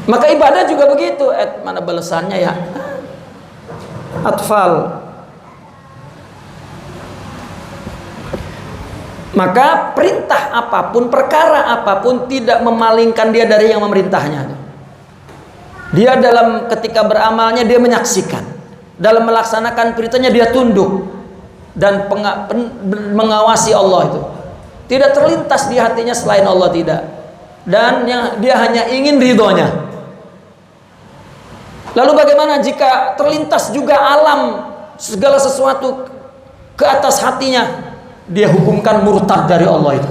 Maka ibadah juga begitu. Mana balasannya ya? Atfal. Maka perintah apapun, perkara apapun tidak memalingkan dia dari yang memerintahnya. Dia dalam ketika beramalnya dia menyaksikan, dalam melaksanakan perintahnya dia tunduk dan mengawasi Allah itu. Tidak terlintas di hatinya selain Allah, tidak. Dan dia hanya ingin ridhonya. Lalu bagaimana jika terlintas juga alam segala sesuatu ke atas hatinya? Dia hukumkan murtad dari Allah itu.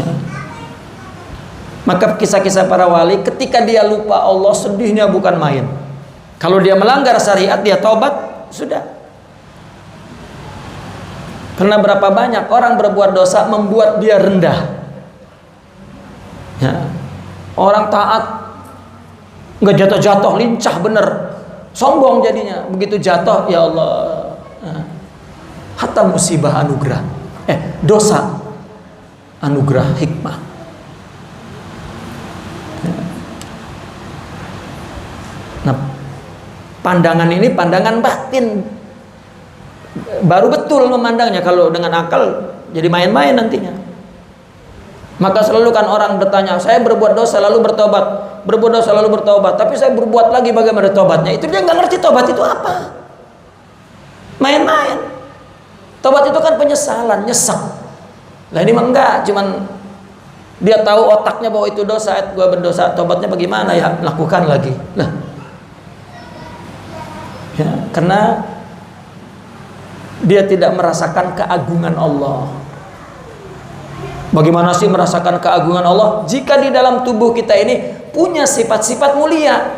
Ya. Maka kisah-kisah para wali ketika dia lupa Allah, sedihnya bukan main. Kalau dia melanggar syariat, dia taubat, sudah. Karena berapa banyak orang berbuat dosa membuat dia rendah. Ya. Orang taat nggak jatuh-jatuh, lincah bener, sombong jadinya. Begitu jatuh, ya Allah. Nah. Hatta musibah anugerah, dosa anugerah hikmah. Nah, pandangan ini pandangan batin, baru betul memandangnya. Kalau dengan akal jadi main-main nantinya. Maka selalu kan orang bertanya, saya berbuat dosa lalu bertobat, berbuat dosa lalu bertobat, tapi saya berbuat lagi, bagaimana tobatnya? Itu dia nggak ngerti tobat itu apa. Main-main. Tobat itu kan penyesalan, nyesek. Lah ini mah enggak, cuman dia tahu otaknya bahwa itu dosa, gua berdosa, tobatnya bagaimana ya? Lakukan lagi. Nah, ya, karena dia tidak merasakan keagungan Allah. Bagaimana sih merasakan keagungan Allah? Jika di dalam tubuh kita ini punya sifat-sifat mulia.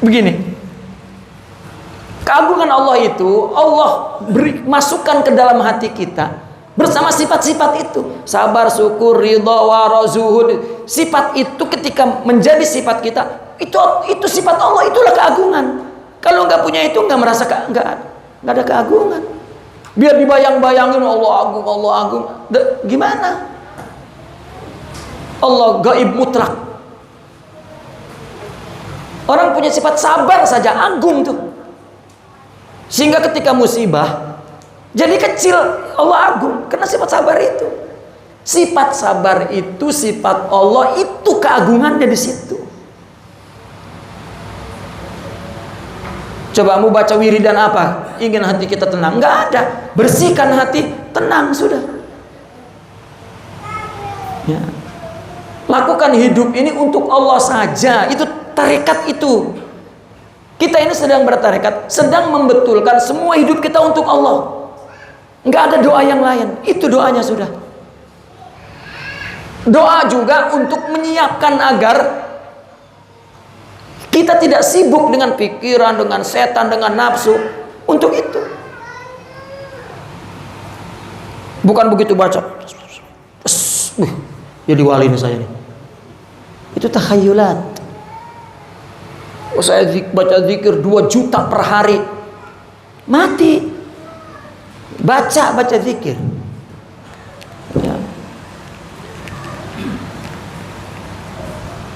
Begini. Keagungan Allah itu Allah masukkan ke dalam hati kita bersama sifat-sifat itu. Sabar, syukur, ridha, wara, zuhud. Sifat itu ketika menjadi sifat kita, itu sifat Allah, itulah keagungan. Kalau nggak punya itu nggak merasa nggak ada keagungan. Biar dibayang-bayangin Allah agung, Allah agung. Gimana? Allah gaib mutlak. Orang punya sifat sabar saja agung tuh. Sehingga ketika musibah jadi kecil, Allah agung karena sifat sabar itu. Sifat sabar itu sifat Allah, itu keagungannya di situ. Coba mau baca wiridan apa? Ingin hati kita tenang? Enggak ada. Bersihkan hati, tenang sudah. Ya. Lakukan hidup ini untuk Allah saja. Itu tarekat itu. Kita ini sedang bertarekat, sedang membetulkan semua hidup kita untuk Allah. Enggak ada doa yang lain. Itu doanya sudah. Doa juga untuk menyiapkan agar kita tidak sibuk dengan pikiran, dengan setan, dengan nafsu. Untuk itu. Bukan begitu baca. Jadi wali ini saya nih. Itu takhayulat. Saya baca zikir 2 juta per hari, mati. Baca zikir. Ya.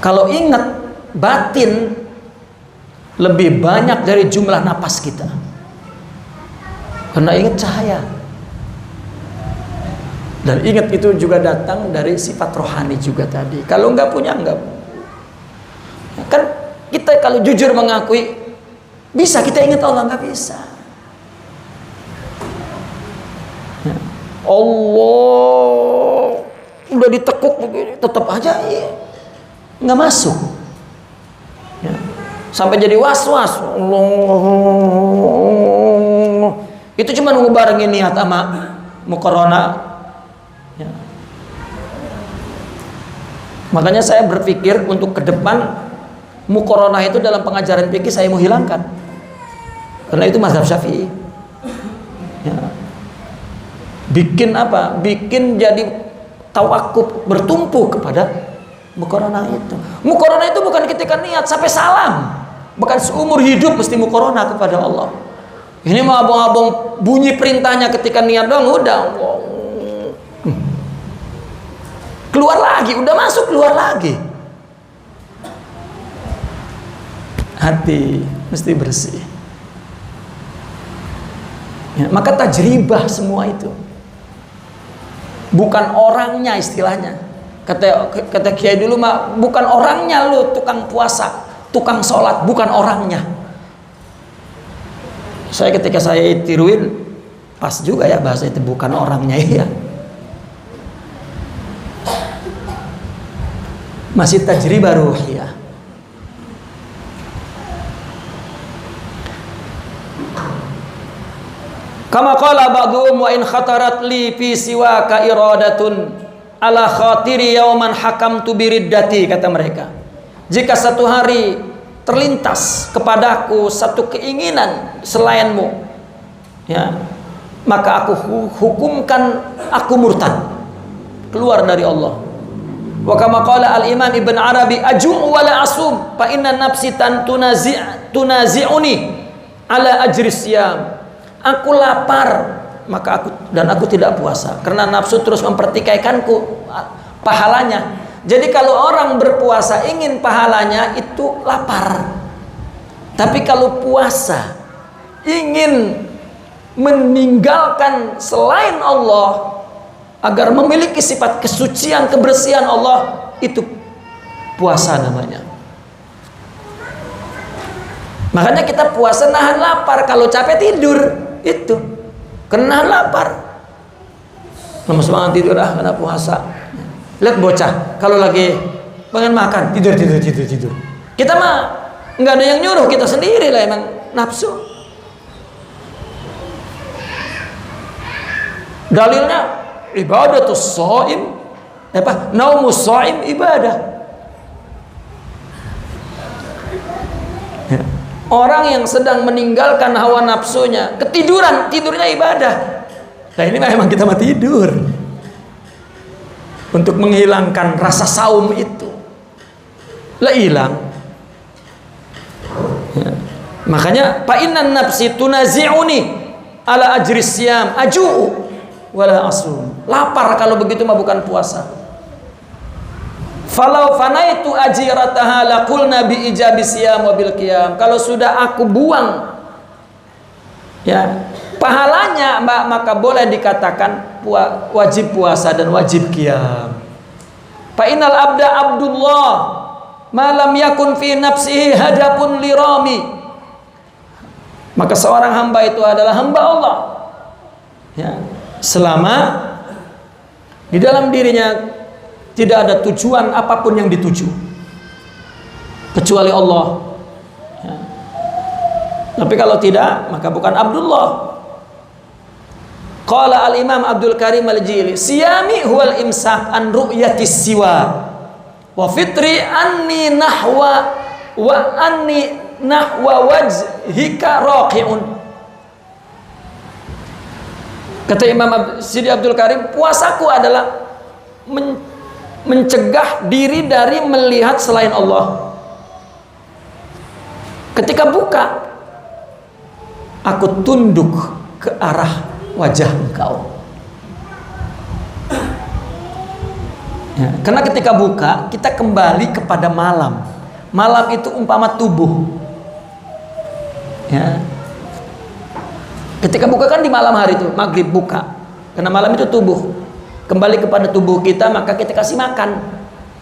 Kalau ingat batin lebih banyak dari jumlah napas kita, karena ingat cahaya. Dan ingat itu juga datang dari sifat rohani juga tadi. Kalau nggak punya nggak. Kan kita kalau jujur mengakui bisa kita ingat Allah, nggak bisa. Ya. Allah udah ditekuk begini, tetap aja nggak masuk. Ya. Sampai jadi was-was. Allah itu cuma ngebarengin niat sama mukorona. Ya. Makanya saya berpikir untuk ke depan muqaranah itu dalam pengajaran fikih saya mau hilangkan, karena itu mazhab Syafi'i. Ya. Bikin apa? Bikin jadi tawakuf, bertumpu kepada muqaranah itu. Muqaranah itu bukan ketika niat sampai salam, bukan seumur hidup mesti muqaranah kepada Allah. Ini mau abang-abang bunyi perintahnya ketika niat dong, udah keluar lagi, udah masuk keluar lagi. Hati mesti bersih. Ya, maka tajribah semua itu. Bukan orangnya istilahnya. Kata kiai dulu mah, bukan orangnya lu tukang puasa, tukang sholat, bukan orangnya. Saya ketika saya tiruin pas juga ya bahasa itu, bukan orangnya ya. Masih tajribah ruhiyah. Kama qala ba'dhum wa in khatarat li fi siwaka iradatun ala khatiri yauman hakamtu biriddati, kata mereka. Jika satu hari terlintas kepadaku satu keinginan selainmu, ya, maka aku hukumkan aku murtad, keluar dari Allah. Wa kama qala al-Imam Ibn Arabi aju'u wa la asum fa inna nafsi tunazi'uni ala ajri siyam. Aku lapar, maka aku tidak puasa karena nafsu terus mempertikaikanku pahalanya. Jadi kalau orang berpuasa ingin pahalanya itu lapar. Tapi kalau puasa ingin meninggalkan selain Allah agar memiliki sifat kesucian, kebersihan Allah, itu puasa namanya. Makanya kita puasa nahan lapar, kalau capek tidur, itu kena lapar. Lama semangat tidur karena puasa. Lihat bocah kalau lagi pengen makan tidur. Kita mah nggak ada yang nyuruh, kita sendiri lah emang nafsu. Dalilnya ibadatus shaim, naumus shaim ibadah. Orang yang sedang meninggalkan hawa nafsunya, ketiduran, tidurnya ibadah. Nah ini memang kita mah tidur untuk menghilangkan rasa saum itu. Lah hilang. Ya. Makanya fa innan nafsi tunazi'uni ala ajri siyam aju'u wala asum. Lapar kalau begitu mah bukan puasa. Falau fanaitu ajirataha laqulna bi ijabi siyam wa bil qiyam. Kalau sudah aku buang ya pahalanya, maka boleh dikatakan wajib puasa dan wajib qiyam. Fa innal abda abdullah ma lam yakun fi nafsihi hadapun lirami. Maka seorang hamba itu adalah hamba Allah ya, selama di dalam dirinya tidak ada tujuan apapun yang dituju kecuali Allah ya. Tapi kalau tidak, maka bukan Abdullah. Qala al-Imam Abdul Karim al-Jili siyami huwal imsak an ru'yatis siwa wa fitri anni nahwa wajhika raqi'un. Kata Imam Sidi Abdul Karim, puasaku adalah mencegah diri dari melihat selain Allah. Ketika buka, aku tunduk ke arah wajah engkau ya, karena ketika buka kita kembali kepada malam. Malam itu umpama tubuh ya. Ketika buka kan di malam hari itu, maghrib buka, karena malam itu tubuh kembali kepada tubuh kita, maka kita kasih makan.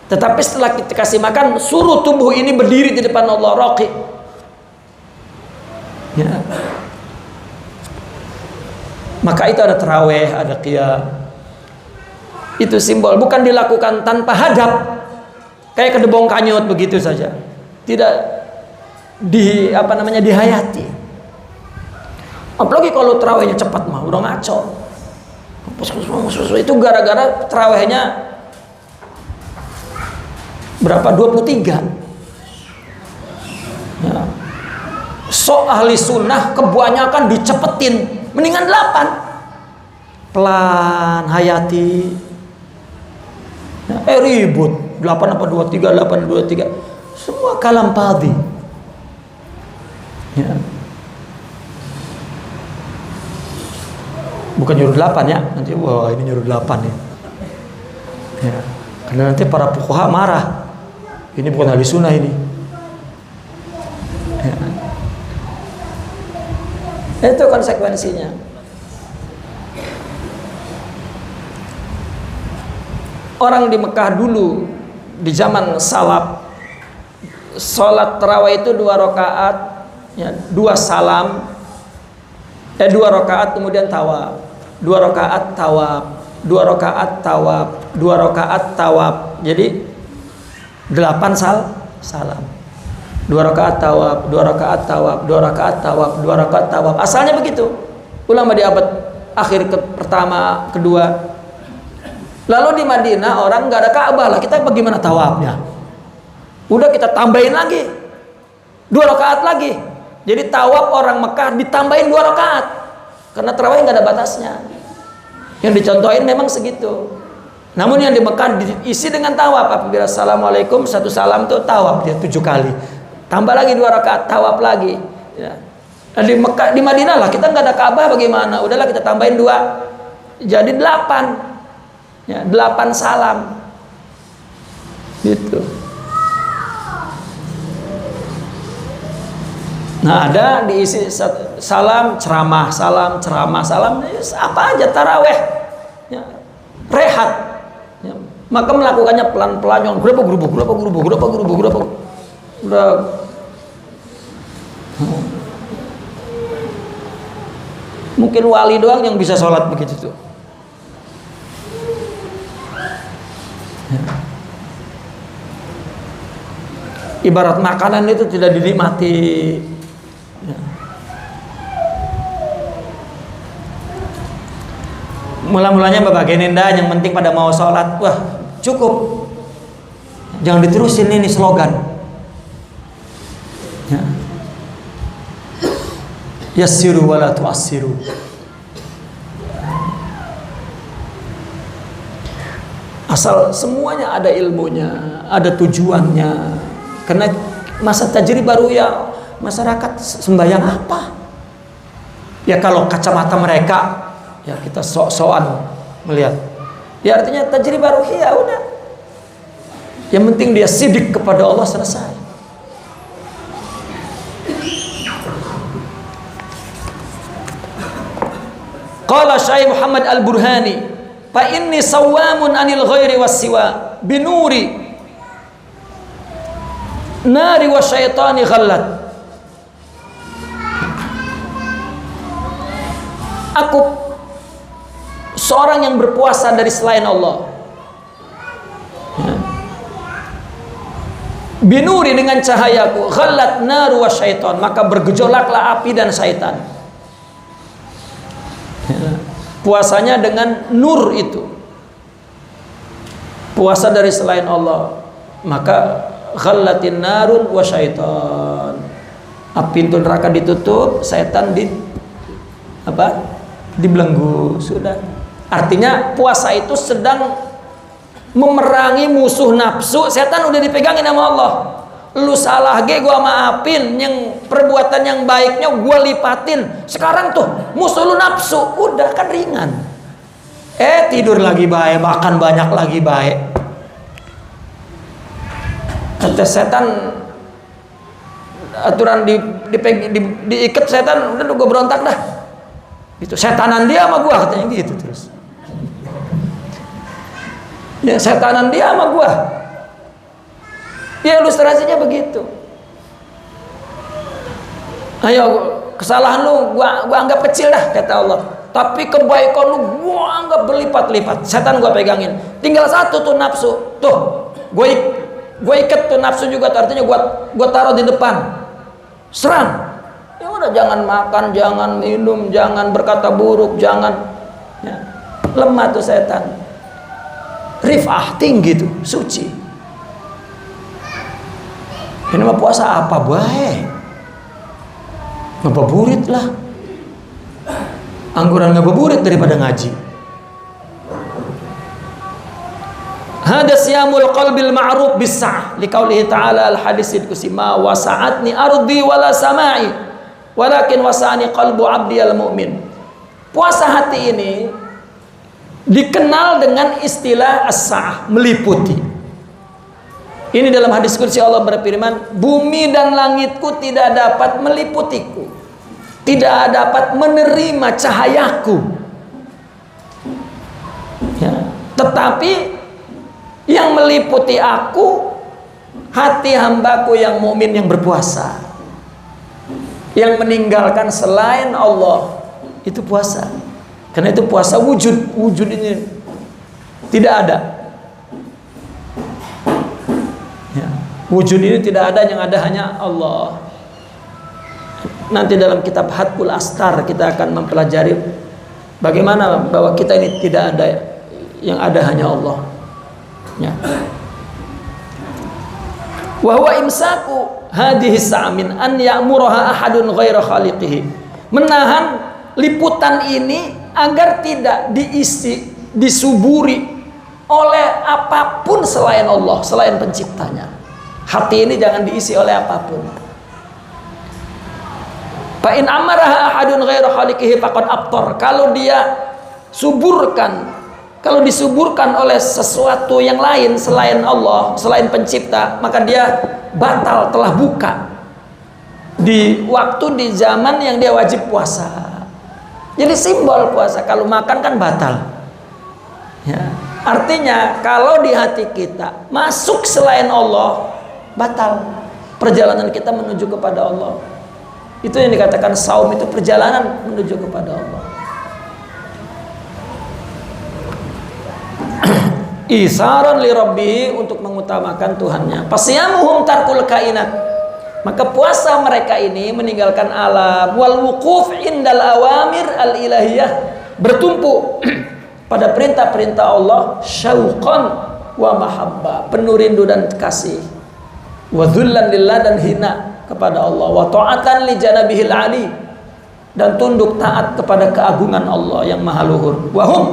Tetapi setelah kita kasih makan, suruh tubuh ini berdiri di depan Allah, raqi ya. Maka itu ada tarawih, ada qiyam. Itu simbol, bukan dilakukan tanpa hadap kayak kedebong kanyut begitu saja, tidak dihayati. Apalagi kalau tarawihnya cepat mah udah ngaco. Itu gara-gara tarawihnya berapa? 23 ya. So ahli sunnah kebanyakan dicepetin, mendingan 8 pelan hayati Ribut 8 apa 23, 8 23, semua kalam padhi. Ya. Bukan nyuruh 8 ya, nanti wah ini nyuruh 8 ya. Ya. Karena nanti para fuqaha marah. Ini bukan ahli sunnah ini. Ya. Itu konsekuensinya. Orang di Mekah dulu di zaman salaf, sholat tarawih itu 2 rakaat, ya, 2 salam, 2 rakaat kemudian tawaf, 2 rakaat tawaf, 2 rakaat tawaf, 2 rakaat tawaf. Jadi 8 salam. 2 rakaat tawaf, 2 rakaat tawaf, 2 rakaat tawaf, 2 rakaat tawaf. Asalnya begitu. Ulama di abad akhir pertama, kedua. Lalu di Madinah orang nggak ada Ka'bah lah, kita bagaimana tawafnya? Udah kita tambahin lagi 2 rakaat lagi. Jadi tawaf orang Mekah ditambahin 2 rakaat. Karena tarawih nggak ada batasnya. Yang dicontohin memang segitu. Namun yang di Mekah diisi dengan tawaf. Apabila assalamualaikum, 1 salam tuh tawaf dia 7 kali. Tambah lagi 2 rakaat tawaf lagi. Ya. Nah, di Mekah, di Madinah lah kita nggak ada Ka'bah bagaimana? Udahlah kita tambahin 2, jadi 8. Ya, 8 salam. Gitu. Nah, ada diisi salam ceramah, salam ceramah, salam apa aja taraweh. Ya, rehat. Ya, maka melakukannya pelan-pelan, yang gerubuk. Udah. Mungkin wali doang yang bisa sholat begitu tuh. Ya. Ibarat makanan itu tidak dinikmati. Ya. Mula-mulanya Bapak Geninda yang penting pada mau sholat, wah cukup, jangan diterusin ini slogan. Ya. Yassiru wala tu'assiru. Asal semuanya ada ilmunya, ada tujuannya. Karena masa tajribah ya masyarakat sembahyang apa? Ya kalau kacamata mereka, ya kita sok-sokan melihat. Ya artinya tajribah ruhiyah udah. Yang penting dia sidik kepada Allah, selesai. Qala Syekh Muhammad Al-Burhani, fa inni sawamun anil ghairi was-siwa binuri nari wa syaitani ghallat. Aku seorang yang berpuasa dari selain Allah. Ya. Binuri dengan cahayaku, ghallat naru wa syaitan, maka bergejolaklah api dan syaitan. Ya. Puasanya dengan nur itu. Puasa dari selain Allah, maka ghallatin narun wa syaitan. Pintu neraka ditutup, setan dibelenggu, sudah. Artinya puasa itu sedang memerangi musuh nafsu. Setan udah dipegangin sama Allah. Lu salah gua maafin, yang perbuatan yang baiknya gua lipatin. Sekarang tuh musuh lu nafsu, udah kan ringan. Tidur lagi baik, makan banyak lagi baik. Kata setan, aturan diikat setan, udah gue berontak dah. Itu setanan dia sama gua, katanya gitu terus. Ya setanan dia sama gua. Ya ilustrasinya begitu. Ayo kesalahan lu gua anggap kecil dah, kata Allah. Tapi kebaikan lu gua anggap berlipat-lipat. Setan gua pegangin. Tinggal satu tuh nafsu. Tuh, gue ikat tuh nafsu juga, artinya gue taruh di depan, serang. Ya udah, jangan makan, jangan minum, jangan berkata buruk, jangan. Ya. Lemah tuh setan. Rifah tinggi tuh, suci. Ini mah puasa apa baik? Ngabuburit lah. Angguran ngabuburit daripada ngaji. Hada siyamul qalbil ma'ruf bis-sa'ah liqaulihi ta'ala al-hadisil qudsi ma wasa'atni ardi wala sama'i walakin wasa'ani qalbu 'abdi al-mu'min. Puasa hati ini dikenal dengan istilah as-sa'ah, meliputi. Ini dalam hadis qudsi Allah berfirman, bumi dan langitku tidak dapat meliputiku, tidak dapat menerima cahayaku, ya. Tetapi yang meliputi aku, hati hambaku yang mukmin yang berpuasa, yang meninggalkan selain Allah, itu puasa. Karena itu puasa wujud ini tidak ada, ya. Wujud ini tidak ada, yang ada hanya Allah. Nanti dalam kitab Hadqul Astar kita akan mempelajari bagaimana bahwa kita ini tidak ada, yang ada hanya Allah, ya. Wa huwa imsaku hadhihi sa'min an ya'muraha ahadun ghaira khaliqihi. Menahan liputan ini agar tidak diisi, disuburi oleh apapun selain Allah, selain penciptanya. Hati ini jangan diisi oleh apapun. Fa in amaraha ahadun ghairu khaliqihi faqad abtar. Kalau dia suburkan, kalau disuburkan oleh sesuatu yang lain selain Allah, selain pencipta, maka dia batal, telah buka di waktu, di zaman yang dia wajib puasa. Jadi simbol puasa, kalau makan kan batal, ya. Artinya kalau di hati kita masuk selain Allah, batal perjalanan kita menuju kepada Allah. Itu yang dikatakan saum, itu perjalanan menuju kepada Allah. Isaran li rabbihi, untuk mengutamakan Tuhannya. Pasyamuhum tarkul kainat. Maka puasa mereka ini meninggalkan alam, wal wuquf indal awamir al ilahiyah, bertumpu pada perintah-perintah Allah, syauqan wa mahabbah, penuh rindu dan kasih, wa dhullan lillah, dan hina kepada Allah, wa ta'atan li janabihil ali, dan tunduk taat kepada keagungan Allah yang maha luhur. Wa hum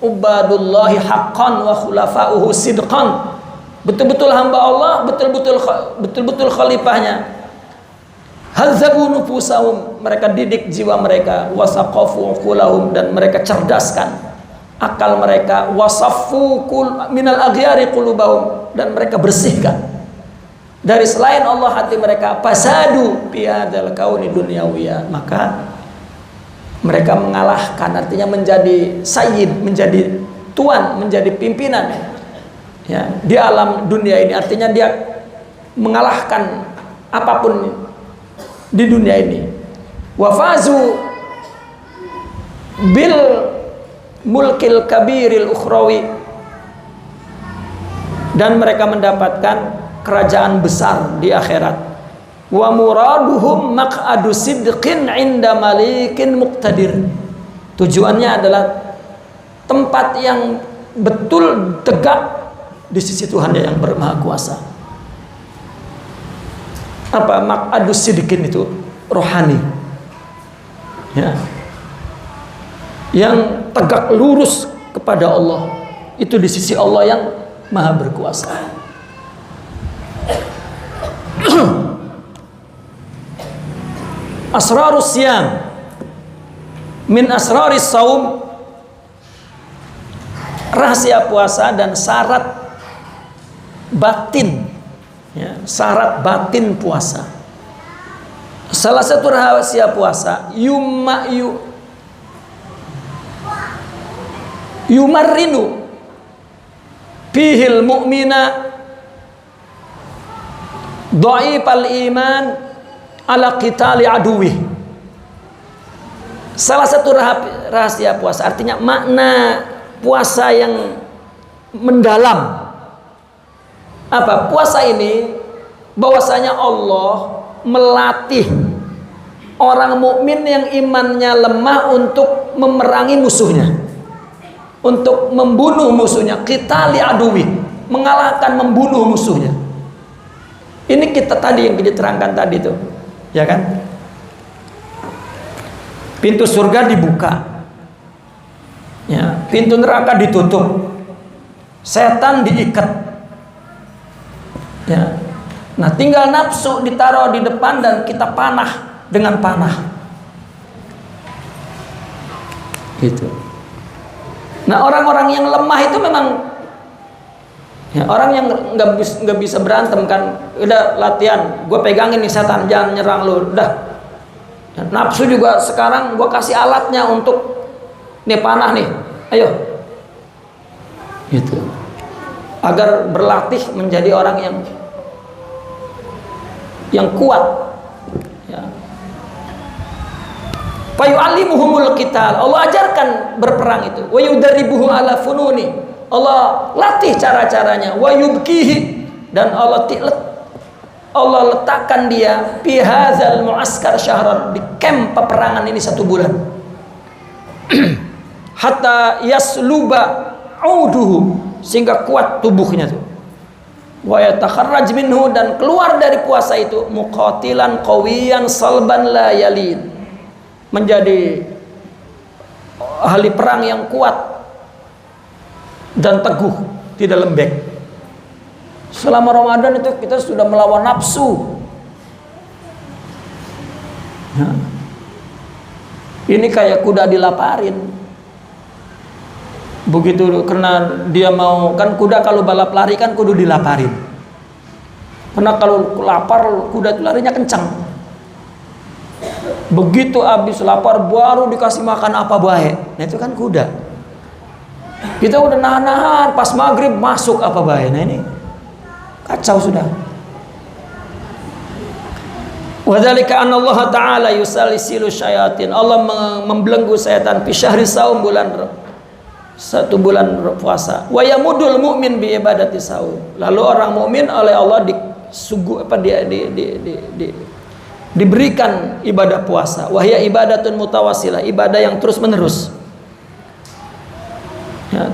ubadullahi haqqan wa khulafa'uhu sidqan, betul-betul hamba Allah, betul-betul khalifahnya. Hadzabu nufusahum, mereka didik jiwa mereka, wasaqafu uqulahum, dan mereka cerdaskan akal mereka, wasaffu minal aghyari qulubahum, dan mereka bersihkan dari selain Allah hati mereka. Fasadu fi hadzal kauni dunyawiyah, maka mereka mengalahkan, artinya menjadi sayyid, menjadi tuan, menjadi pimpinan, ya, di alam dunia ini. Artinya dia mengalahkan apapun di dunia ini. Wafazu bil mulkil kabiril ukhrawi, dan mereka mendapatkan kerajaan besar di akhirat. Wa muraduhum maq'adu sidqin 'inda malikin muqtadir. Tujuannya adalah tempat yang betul tegak di sisi Tuhan yang bermaha kuasa. Apa maq'adu sidqin itu? Rohani, ya, yang tegak lurus kepada Allah, itu di sisi Allah yang maha berkuasa. Asrarus siyam min asraris saum, rahasia puasa dan syarat batin, ya, syarat batin puasa. Salah satu rahasia puasa, yumarrinu fihil mu'mina dhaifal iman ala qitali aduwih. Salah satu rahasia puasa, artinya makna puasa yang mendalam. Apa puasa ini? Bahwasanya Allah melatih orang mukmin yang imannya lemah untuk memerangi musuhnya, untuk membunuh musuhnya. Qitali aduwih, mengalahkan, membunuh musuhnya. Ini kita tadi yang diterangkan tadi tuh, ya kan? Pintu surga dibuka, ya, pintu neraka ditutup. Setan diikat. Ya. Nah, tinggal nafsu ditaruh di depan dan kita panah dengan panah. Gitu. Nah, orang-orang yang lemah itu memang ya, orang yang nggak bisa berantem kan, udah latihan, gue pegangin nih setan, jangan nyerang lu, udah. Ya, nafsu juga sekarang gue kasih alatnya untuk nih panah nih, ayo, gitu, agar berlatih menjadi orang yang kuat. Ya. Fayu'allimuhumul qital, Allah ajarkan berperang itu. Wa yudaribuhu ala fununi, Allah latih cara-caranya. Wa yubkihi, dan Allah letakkan dia fi hadzal mu'askar syahran, di camp peperangan ini 1 bulan. Hatta yasluba auduhu, sehingga kuat tubuhnya tuh. Wa yatakharraj minhu, dan keluar dari puasa itu muqatilan qawiyan salban la yalin, menjadi ahli perang yang kuat dan teguh, tidak lembek. Selama Ramadan itu kita sudah melawan nafsu. Ya. Ini kayak kuda dilaparin. Begitu, karena dia mau, kan kuda kalau balap lari kan kudu dilaparin. Karena kalau lapar kuda itu larinya kencang. Begitu habis lapar baru dikasih makan apa baik. Nah itu kan kuda. Kita udah nahan-nahan, pas maghrib masuk apa baik. Nah ini kacau sudah. Wadzalika anna Allah Ta'ala yusalisilu syayatin, Allah membelenggu setan fi syahri saum, bulan 1 bulan puasa. Wa yamudul mu'min bi ibadati saum, lalu orang mukmin oleh Allah diberikan ibadah puasa. Wahya ibadatun mutawasilah, ibadah yang terus menerus. Ya.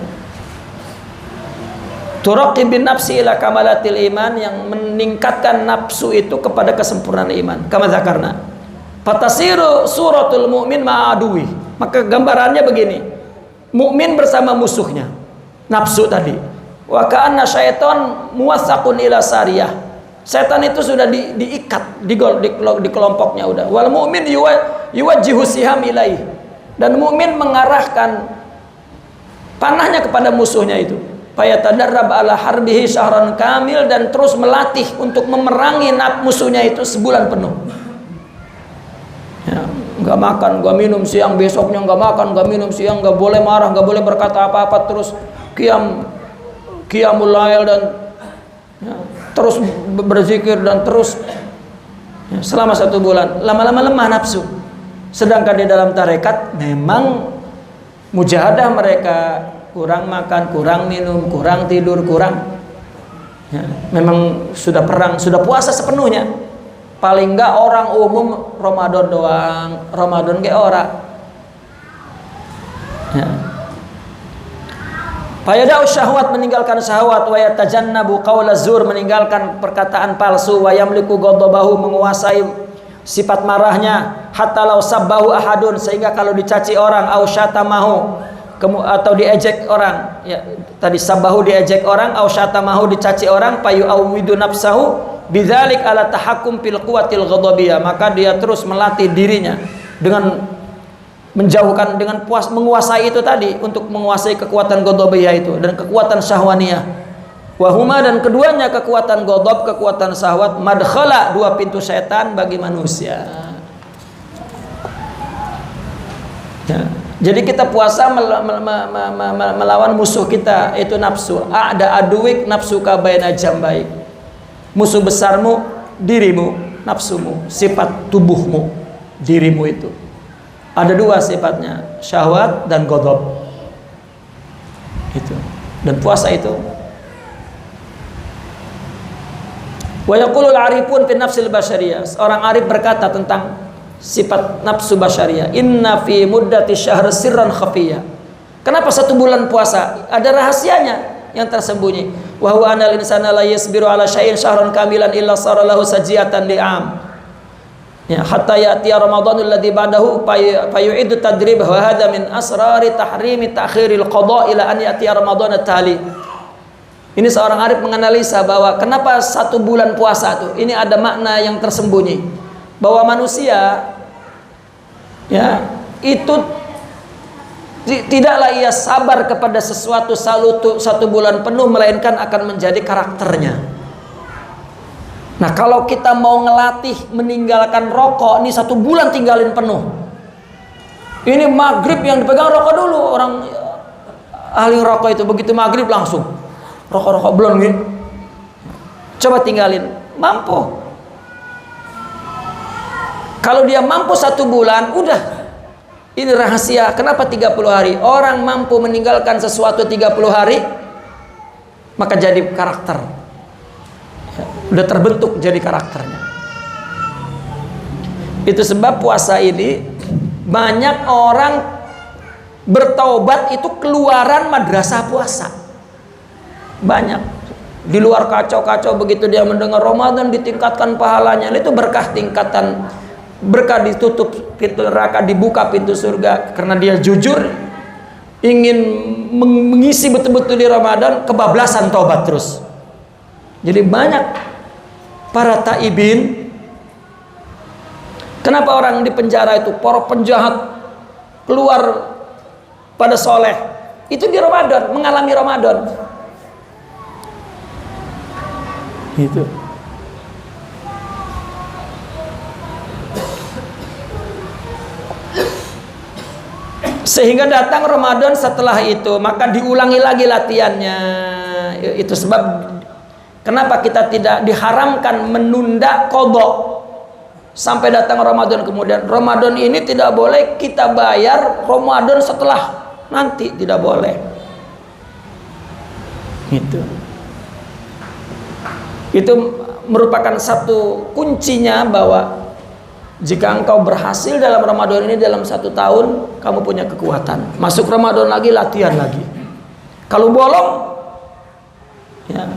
Turaqi bin nafsi ila kamalatil iman, yang meningkatkan nafsu itu kepada kesempurnaan iman. Kama zakarna, fatasiru suratul mu'min ma'adui, maka gambarannya begini, mukmin bersama musuhnya, nafsu tadi. Wa ka'anna syaiton muwassaqun ila sariyah, setan itu sudah diikat di kelompoknya udah. Wal mu'min yuwajjihu siham ilaih, dan mukmin mengarahkan panahnya kepada musuhnya itu. Fayatadarrab ala harbihi syahran kamil, dan terus melatih untuk memerangi musuhnya itu sebulan penuh. Ya, nggak makan, nggak minum siang, besoknya nggak makan, nggak minum siang, nggak boleh marah, nggak boleh berkata apa-apa, terus qiyamul lail, dan ya, terus berzikir, dan terus ya, selama 1 bulan. Lama-lama lemah nafsu. Sedangkan di dalam tarekat memang mujahadah mereka, kurang makan, kurang minum, kurang tidur, kurang ya, memang sudah perang, sudah puasa sepenuhnya. Paling enggak orang umum Ramadan doang, Ramadan ge ora ya. Fayada'u syahwat, meninggalkan syahwat. Wa yatajannabu qaula zur, meninggalkan perkataan palsu. Wa yamliku ghadabahu, menguasai sifat marahnya. Hatta law sabbahu ahadun, sehingga kalau dicaci orang, au syatamahu, atau diejek orang, ya tadi sabbahu diejek orang, au syatamahu dicaci orang, payu awidu nafsahu bidzalik ala tahakkum fil quwwatil ghadabiyah, maka dia terus melatih dirinya dengan menjauhkan, dengan menguasai itu tadi, untuk menguasai kekuatan ghadabiyah itu dan kekuatan syahwaniyah. Wahuma, dan keduanya, kekuatan ghadab, kekuatan syahwat, madkhala, 2 pintu setan bagi manusia. Ya. Jadi kita puasa melawan musuh kita, itu nafsu. Ada aduik nafsu kabaina jambaik, musuh besarmu dirimu, nafsumu, sifat tubuhmu, dirimu itu ada 2 sifatnya, syahwat dan ghadab itu. Dan puasa itu, wa yaqulul arifun fi nafsil basyariyah, orang arif berkata tentang sifat nafsu basyariyah, inna fi muddati syahr sirran khafiyah. Kenapa 1 bulan puasa? Ada rahasianya yang tersembunyi. Wa huwa anal insana la yasbiru ala syai'in syahran kamilan illa sara lahu sajiyatan li'am. Ya, hatta ya'ti ramadhanul ladzi ba'dahu fayu'idu tadrib, wa hadha min asrari tahrimi ta'khiril qada ila an ya'ti ramadhan tali. Ini seorang arif menganalisa bahwa kenapa 1 bulan puasa itu, ini ada makna yang tersembunyi, bahwa manusia ya itu tidaklah ia sabar kepada sesuatu satu bulan penuh, melainkan akan menjadi karakternya. Nah, kalau kita mau ngelatih meninggalkan rokok, ini 1 bulan tinggalin penuh. Ini maghrib yang dipegang rokok dulu, orang ahli rokok itu begitu maghrib langsung rokok belum gitu. Coba tinggalin, mampu. Kalau dia mampu 1 bulan, udah. Ini rahasia kenapa 30 hari. Orang mampu meninggalkan sesuatu 30 hari, maka jadi karakter. Udah terbentuk jadi karakternya. Itu sebab puasa ini banyak orang bertaubat itu keluaran madrasah puasa. Banyak di luar kacau-kacau, begitu dia mendengar Ramadan ditingkatkan pahalanya, itu berkah tingkatan, berkah ditutup pintu neraka, dibuka pintu surga, karena dia jujur ingin mengisi betul-betul di Ramadan, kebablasan taubat terus. Jadi banyak para taibin. Kenapa orang di penjara itu, para penjahat keluar pada soleh, itu di Ramadan, mengalami Ramadan. Itu. Sehingga datang Ramadan setelah itu, maka diulangi lagi latihannya. Itu sebab kenapa kita tidak diharamkan menunda qadha sampai datang Ramadan kemudian. Ramadan ini tidak boleh kita bayar Ramadan setelah nanti, tidak boleh. Itu merupakan satu kuncinya, bahwa jika engkau berhasil dalam Ramadan ini dalam 1 tahun, kamu punya kekuatan. Masuk Ramadan lagi, latihan lagi. Kalau bolong, ya,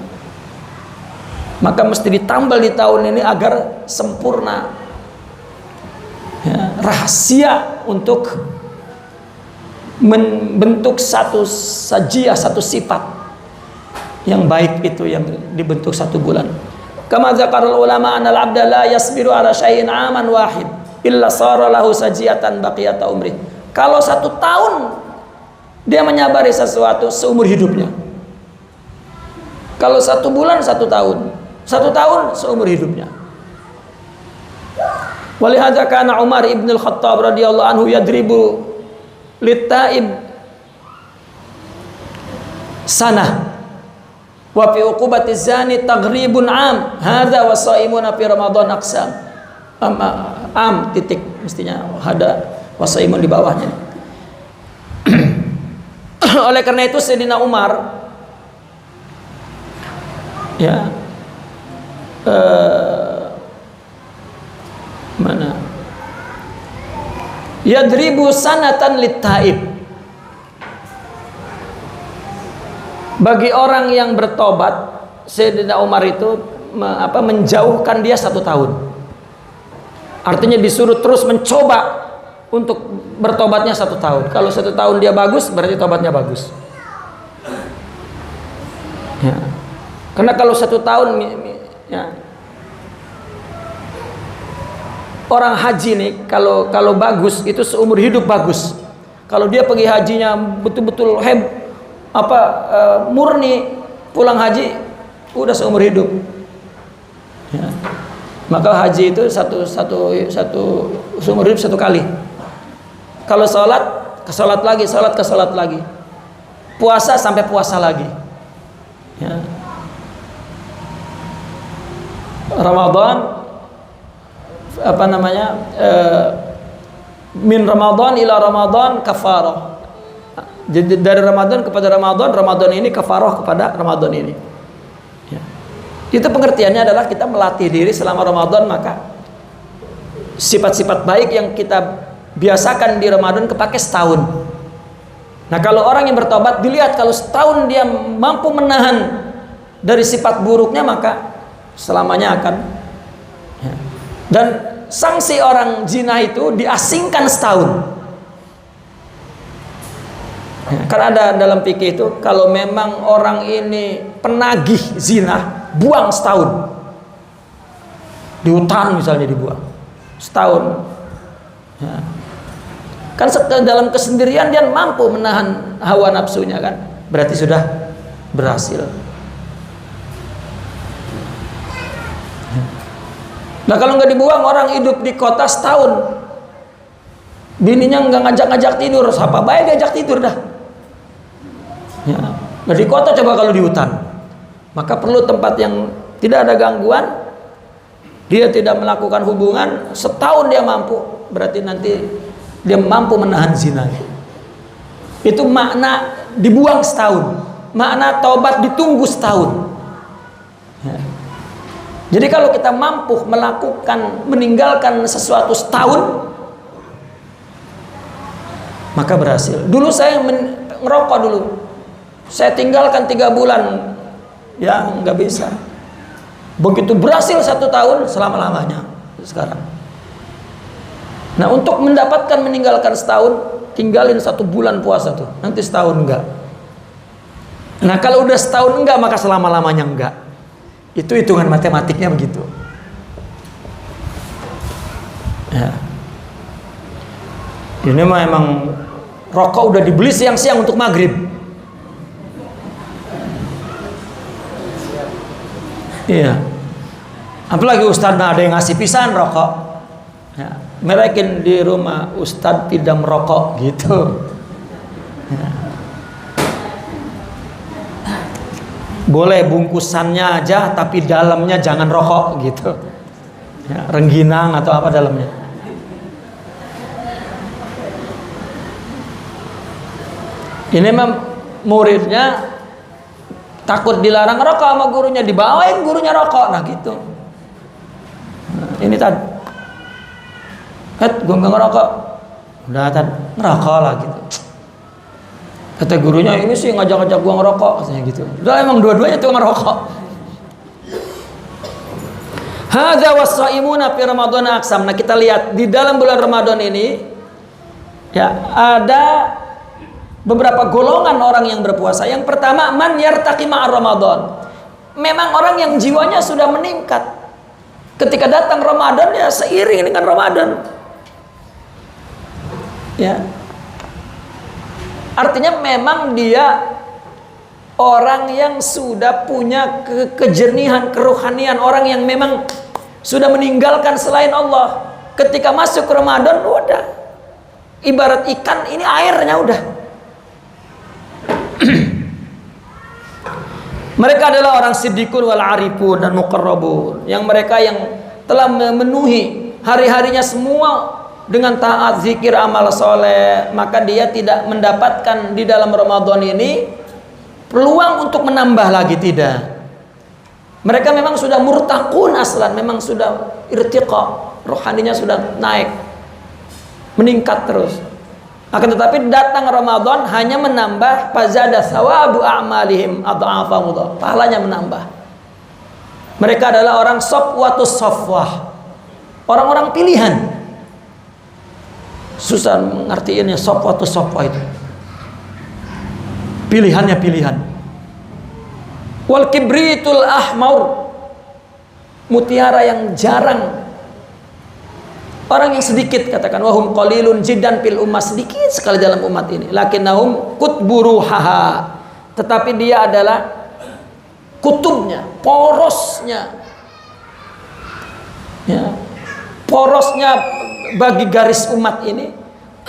maka mesti ditambal di tahun ini agar sempurna. Ya, rahasia untuk membentuk satu sajiah, satu sifat yang baik itu yang dibentuk 1 bulan. Kama zakarul ulama anal abda la yasbiru ala syai'in aman wahid illa sara lahu sajiatan baqiyata umri. Kalau 1 tahun dia menyabari sesuatu seumur hidupnya. Kalau 1 bulan 1 tahun, 1 tahun seumur hidupnya. Walihadza kana Umar ibn al-Khattab radhiyallahu anhu yadribu lit-taib sanah wa fi uqubati zani taghribun am hadza wa shaimuna fi ramadan aqsam am titik, mestinya ada wa shaimun di bawahnya. Oleh karena itu Sayyidina Umar ya mana yadribu sanatan lit-taib, bagi orang yang bertobat, Sayyidina Umar itu menjauhkan dia 1 tahun. Artinya disuruh terus mencoba untuk bertobatnya 1 tahun. Kalau 1 tahun dia bagus, berarti tobatnya bagus. Ya. Karena kalau 1 tahun, ya, orang haji nih, kalau bagus itu seumur hidup bagus. Kalau dia pergi hajinya betul-betul murni, pulang haji udah seumur hidup. Ya. Maka haji itu satu seumur hidup 1 kali. Kalau sholat ke sholat lagi, sholat ke sholat lagi, puasa sampai puasa lagi. Ya. Ramadan min Ramadan ila Ramadan kafarah. Jadi dari Ramadan kepada Ramadan, Ramadan ini kafarah kepada Ramadan ini. Ya. Itu pengertiannya adalah kita melatih diri selama Ramadan, maka sifat-sifat baik yang kita biasakan di Ramadan kepake setahun. Nah, kalau orang yang bertobat dilihat kalau setahun dia mampu menahan dari sifat buruknya, maka selamanya akan. Ya. Dan sanksi orang zina itu diasingkan setahun. Ya, kan ada dalam fikih itu, kalau memang orang ini penagih zina, buang setahun. Di hutan misalnya dibuang setahun. Ya. Kan dalam kesendirian dia mampu menahan hawa nafsunya, kan berarti sudah berhasil. Nah kalau nggak dibuang, orang hidup di kota setahun, bininya nggak ngajak-ngajak tidur, siapa baik diajak tidur dah. Ya. Nah di kota, coba kalau di hutan, maka perlu tempat yang tidak ada gangguan. Dia tidak melakukan hubungan setahun, dia mampu, berarti nanti dia mampu menahan zina. Itu makna dibuang setahun, makna taubat ditunggu setahun. Ya. Jadi kalau kita mampu melakukan, meninggalkan sesuatu setahun, maka berhasil. Dulu saya ngerokok dulu, saya tinggalkan 3 bulan, ya nggak bisa. Begitu berhasil 1 tahun, selama-lamanya sekarang. Nah untuk mendapatkan meninggalkan setahun, tinggalin 1 bulan puasa tuh, nanti setahun enggak. Nah kalau udah setahun enggak, maka selama-lamanya enggak. Itu hitungan matematiknya begitu. Ya. Ini mah emang rokok udah dibeli siang-siang untuk maghrib. Iya. Apalagi ustadz ada yang ngasih pisan rokok. Ya. Merekin di rumah, ustadz tidak merokok gitu. Ya. Boleh bungkusannya aja, tapi dalamnya jangan rokok gitu. Ya, rengginang atau apa dalamnya. Ini muridnya takut dilarang rokok sama gurunya, dibawain gurunya rokok, nah gitu. Nah, ini tadi, gue nggak ngerokok, udah tadi ngerokok lah gitu. Kata gurunya, ini sih ngajak-ngajak gue ngerokok, katanya gitu. Udah emang dua-duanya tuh ngerokok. Hadza was-shaimuna fi Ramadan aqsam. Nah kita lihat di dalam bulan Ramadan ini, ya ada beberapa golongan orang yang berpuasa. Yang pertama, man yartaqi ma'ar Ramadan. Memang orang yang jiwanya sudah meningkat. Ketika datang Ramadan, ya seiring dengan Ramadan. Ya. Artinya memang dia orang yang sudah punya kejernihan, kerohanian, orang yang memang sudah meninggalkan selain Allah. Ketika masuk Ramadan, udah ibarat ikan, ini airnya udah. Mereka adalah orang siddiqun wal arifun dan muqarrabun, yang mereka yang telah memenuhi hari-harinya semua dengan taat, zikir, amal soleh. Maka dia tidak mendapatkan di dalam Ramadan ini peluang untuk menambah lagi, tidak. Mereka memang sudah murtaqun aslan, memang sudah irtiqa, rohaninya sudah naik, meningkat terus. Akan tetapi datang Ramadan hanya menambah fazada sawabu a'malihim adha'afa mudha'af, pahalanya menambah. Mereka adalah orang safwatus safwah, orang-orang pilihan. Susah mengartiinnya safwatus safwah itu. Pilihannya pilihan. Wal kibritul ahmar, mutiara yang jarang. Orang yang sedikit, katakan wahum qalilun jiddan fil ummah, sedikit sekali dalam umat ini. Lakinnahum kutburuhaha, tetapi dia adalah kutubnya, porosnya. Ya. Porosnya bagi garis umat ini.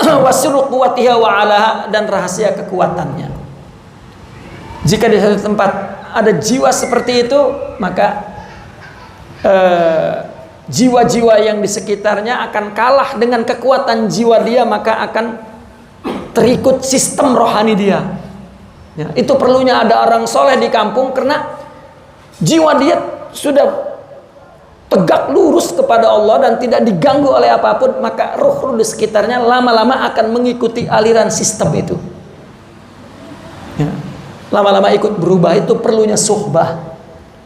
Wasiru quwwatiha wa alaha, dan rahasia kekuatannya. Jika di satu tempat ada jiwa seperti itu, maka jiwa-jiwa yang di sekitarnya akan kalah dengan kekuatan jiwa dia, maka akan terikut sistem rohani dia. Ya, itu perlunya ada orang soleh di kampung, karena jiwa dia sudah tegak lurus kepada Allah dan tidak diganggu oleh apapun, maka ruh di sekitarnya lama-lama akan mengikuti aliran sistem itu. Ya, lama-lama ikut berubah. Itu perlunya suhbah,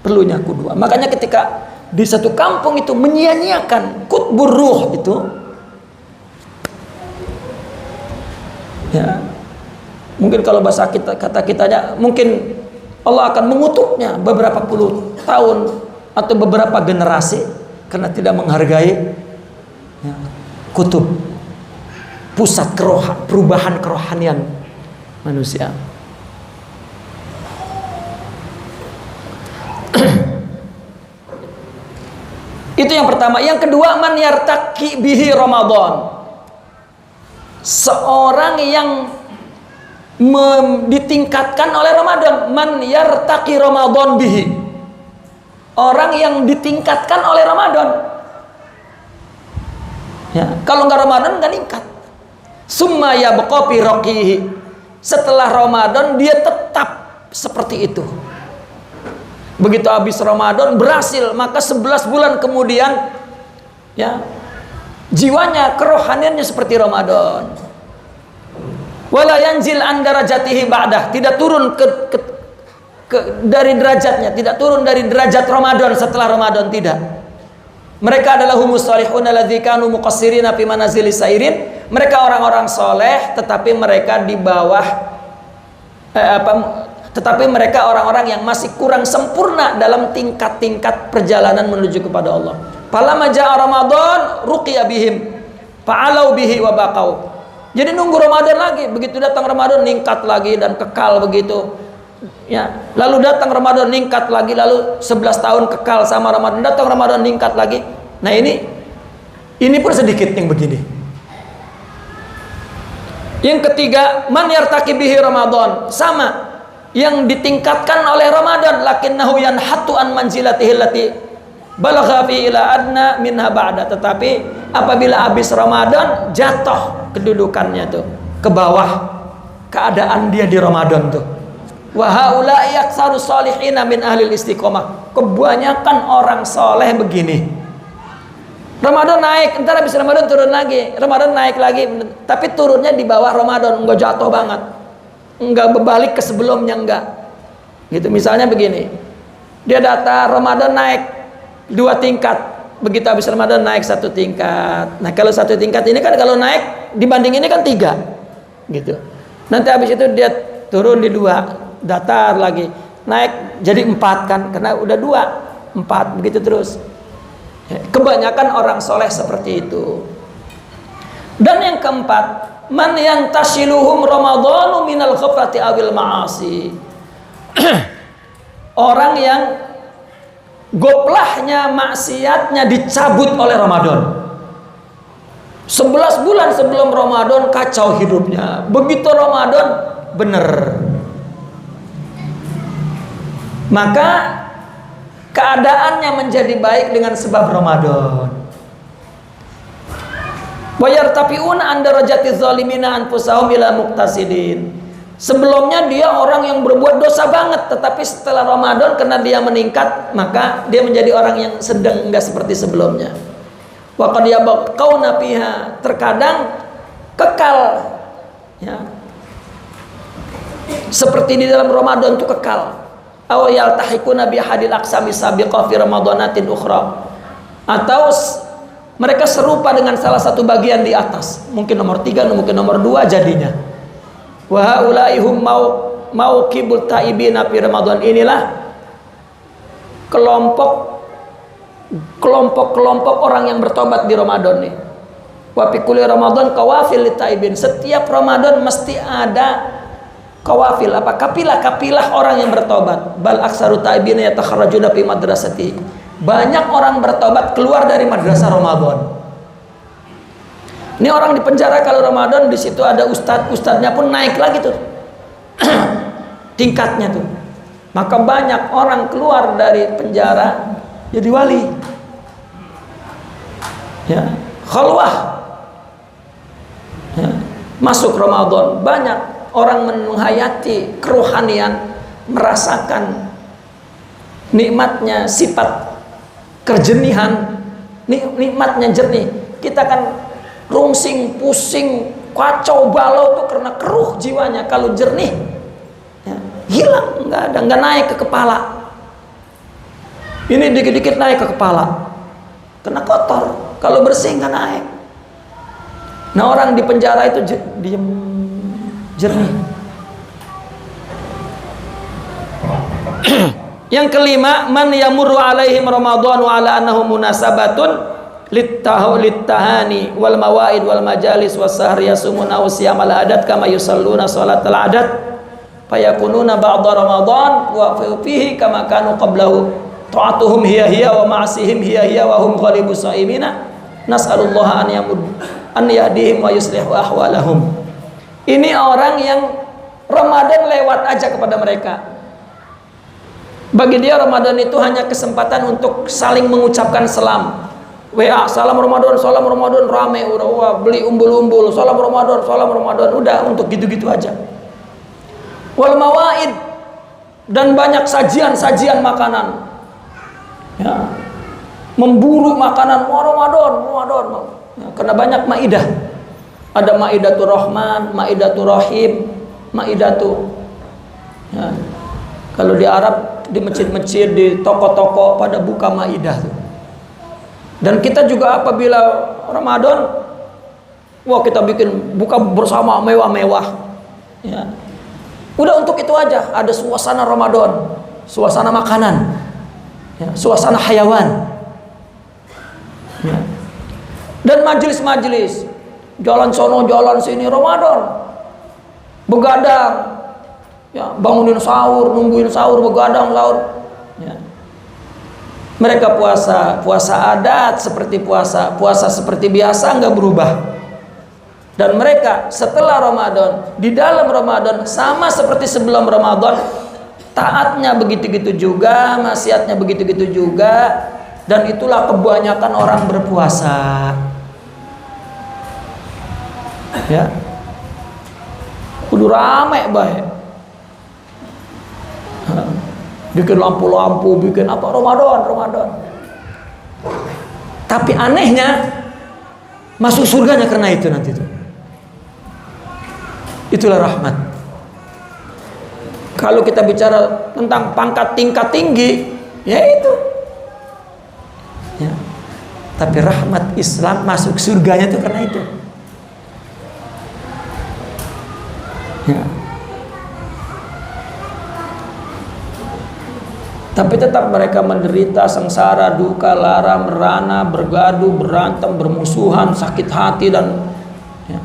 perlunya qudwah. Makanya ketika di satu kampung itu menyia-nyiakan kutbur ruh itu, ya, Mungkin kalau bahasa kita, kata kitanya, mungkin Allah akan mengutuknya beberapa puluh tahun atau beberapa generasi karena tidak menghargai ya, kutub, pusat perubahan kerohanian manusia. Itu yang pertama. Yang kedua, man yartaqi bihi Ramadan. Seorang yang ditingkatkan oleh Ramadan. Man yartaqi Ramadan bihi. Orang yang ditingkatkan oleh Ramadan. Ya, kalau nggak Ramadan nggak ningkat. Summa yabqa fi raqihi. Setelah Ramadan dia tetap seperti itu. Begitu habis Ramadan berhasil, maka 11 bulan kemudian ya jiwanya, kerohaniannya seperti Ramadan. Wala yanzil an darajatihi ba'dah, tidak turun dari derajatnya, tidak turun dari derajat Ramadan setelah Ramadan, tidak. Mereka adalah humus salihun alladzi kanu muqassirina fi manazilis sairin. Mereka orang-orang soleh tetapi mereka di bawah tetapi mereka orang-orang yang masih kurang sempurna dalam tingkat-tingkat perjalanan menuju kepada Allah. Falamma jaa Ramadan ruqiya bihim fa'alau bihi wa baqau. Jadi nunggu Ramadan lagi, begitu datang Ramadan ningkat lagi dan kekal begitu. Ya, lalu datang Ramadan ningkat lagi, lalu 11 tahun kekal sama Ramadan, datang Ramadan ningkat lagi. Nah, ini pun sedikit yang begini. Yang ketiga, man yartaqi bihi Ramadan, sama yang ditingkatkan oleh Ramadan, lakinnahu yanhatu an manzilatihi allati balagha fi ila adna minha ba'da. Tetapi apabila habis Ramadan jatuh kedudukannya tuh ke bawah keadaan dia di Ramadan tuh. Wa haula'i aktsaru salihina min ahli istiqomah. Kebanyakan orang soleh begini. Ramadan naik, entar habis Ramadan turun lagi, Ramadan naik lagi, tapi turunnya di bawah Ramadan, enggak jatuh banget. Enggak berbalik ke sebelumnya, enggak gitu. Misalnya begini, dia data Ramadan naik 2 tingkat, begitu habis Ramadan naik 1 tingkat. Nah, kalau 1 tingkat ini kan kalau naik dibanding ini kan 3 gitu. Nanti habis itu dia turun di 2, datar lagi, naik jadi 4 kan, karena udah 2, 4 begitu terus. Kebanyakan orang soleh seperti itu. Dan yang keempat, man yantasiluhum Ramadhanu minal ghaflati awil ma'asi. Orang yang goplahnya, maksiatnya dicabut oleh Ramadan. 11 bulan sebelum Ramadan kacau hidupnya. Begitu Ramadan bener, maka keadaannya menjadi baik dengan sebab Ramadan. Wa yartafiuna an darajati zalimina anfusahum ila muqtasidin. Sebelumnya dia orang yang berbuat dosa banget, tetapi setelah Ramadan karena dia meningkat, maka dia menjadi orang yang sedang, enggak seperti sebelumnya. Wa qad yabqauna fiha, terkadang kekal ya. Seperti di dalam Ramadan itu kekal. Aw yaltahiquna bi hadil aqsami sabiqa fi ramadanatin ukhra. Atau mereka serupa dengan salah satu bagian di atas, mungkin nomor 3, mungkin nomor 2 jadinya. Wa haulaihum mauqibut taibina fi Ramadan. Inilah kelompok orang yang bertobat di Ramadan nih. Wa fi kulli Ramadan qawafil taibin. Setiap Ramadan mesti ada qawafil, apa kapilah orang yang bertobat. Bal aksaru taibina yatakharrajuna fi madrasati. Banyak orang bertobat keluar dari madrasah Ramadan. Ini orang di penjara kalau Ramadan, di situ ada ustadznya pun naik lagi tuh tingkatnya tuh. Maka banyak orang keluar dari penjara jadi wali. Ya, khalwah. Ya, masuk Ramadan, banyak orang menghayati kerohanian, merasakan nikmatnya sifat kerjenihan, nikmatnya jernih. Kita kan rungsing, pusing, kacau balau tuh karena keruh jiwanya. Kalau jernih ya, hilang, nggak naik ke kepala. Ini dikit-dikit naik ke kepala karena kotor. Kalau bersih nggak naik. Nah, orang di penjara itu diem, jernih, Yang kelima, man yamurru alaihim ramadhanu ala annahu munasabatun littahani wal mawaid wal majalis was sahr yasumuna wa siyamal adat kama yusalluna salatal adat fayakununa ba'da ramadan wa fihi kama kanu qablahu ta'atuhum hiya wa ma'asihim hiya wa hum ghalibu saimina nas'alullaha an yahdihim wa yuslihu ahwalahum. Ini orang yang Ramadan lewat aja kepada mereka. Bagi dia Ramadan itu hanya kesempatan untuk saling mengucapkan salam. WA, salam Ramadan, rame, udah beli umbul-umbul, salam Ramadan, udah untuk gitu-gitu aja. Wal mawaid, dan banyak sajian makanan. Ya. Memburu makanan Ramadan. Ya, karena banyak maidah. Ada maidatul rahman, maidatul rahim, maidatul. Ya. Kalau di Arab, di masjid-masjid, di toko-toko pada buka maidah tuh. Dan kita juga apabila Ramadan, wah kita bikin buka bersama mewah-mewah. Ya. Udah untuk itu aja, ada suasana Ramadan, suasana makanan, ya, suasana hayawan. Ya. Dan majelis-majelis, jalan sono, jalan sini Ramadan, begadang. Ya, bangunin sahur, nungguin sahur, begadang sahur. Ya. Mereka puasa adat seperti puasa seperti biasa, nggak berubah. Dan mereka setelah Ramadan, di dalam Ramadan sama seperti sebelum Ramadan, taatnya begitu-gitu juga, maksiatnya begitu-gitu juga, dan itulah kebanyakan orang berpuasa. Ya, kudu rame baik. Bikin lampu-lampu, bikin apa Ramadan. Tapi anehnya masuk surganya karena itu nanti itu. Itulah rahmat. Kalau kita bicara tentang pangkat tingkat tinggi, ya itu. Ya. Tapi rahmat Islam masuk surganya itu karena itu. Ya. Tapi tetap mereka menderita sengsara, duka, lara, merana, bergaduh, berantem, bermusuhan, sakit hati, dan ya.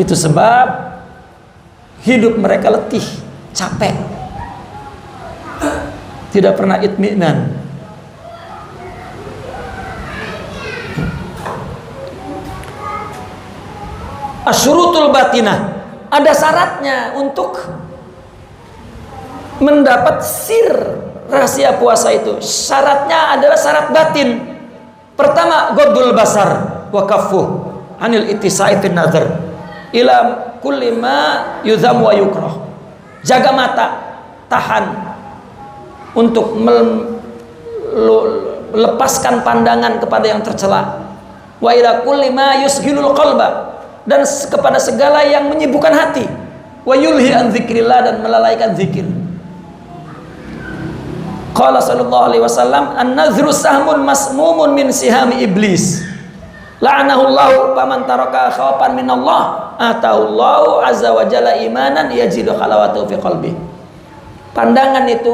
Itu sebab hidup mereka letih, capek, tidak pernah itminan. Asyurutul batinah, ada syaratnya untuk mendapat sir rahasia puasa itu. Syaratnya adalah syarat batin. Pertama, ghaddul basar wa kaffu anil ittisa'i fin nazar ila kulli ma yuzam wa yukrah. Jaga mata, tahan untuk melepaskan pandangan kepada yang tercela. Wa ila kulli ma yusghilul qalba, dan kepada segala yang menyibukkan hati. Wa yulhi an dzikrillah, dan melalaikan zikir. Qala sallallahu alaihi wasallam, an-nazru sahmun masmumun min sihami iblis. La'anahullahu faman taraka khawfan minallah atahullahu azza wa jalla imanan yajidu halawatahu fi qalbi. Pandangan itu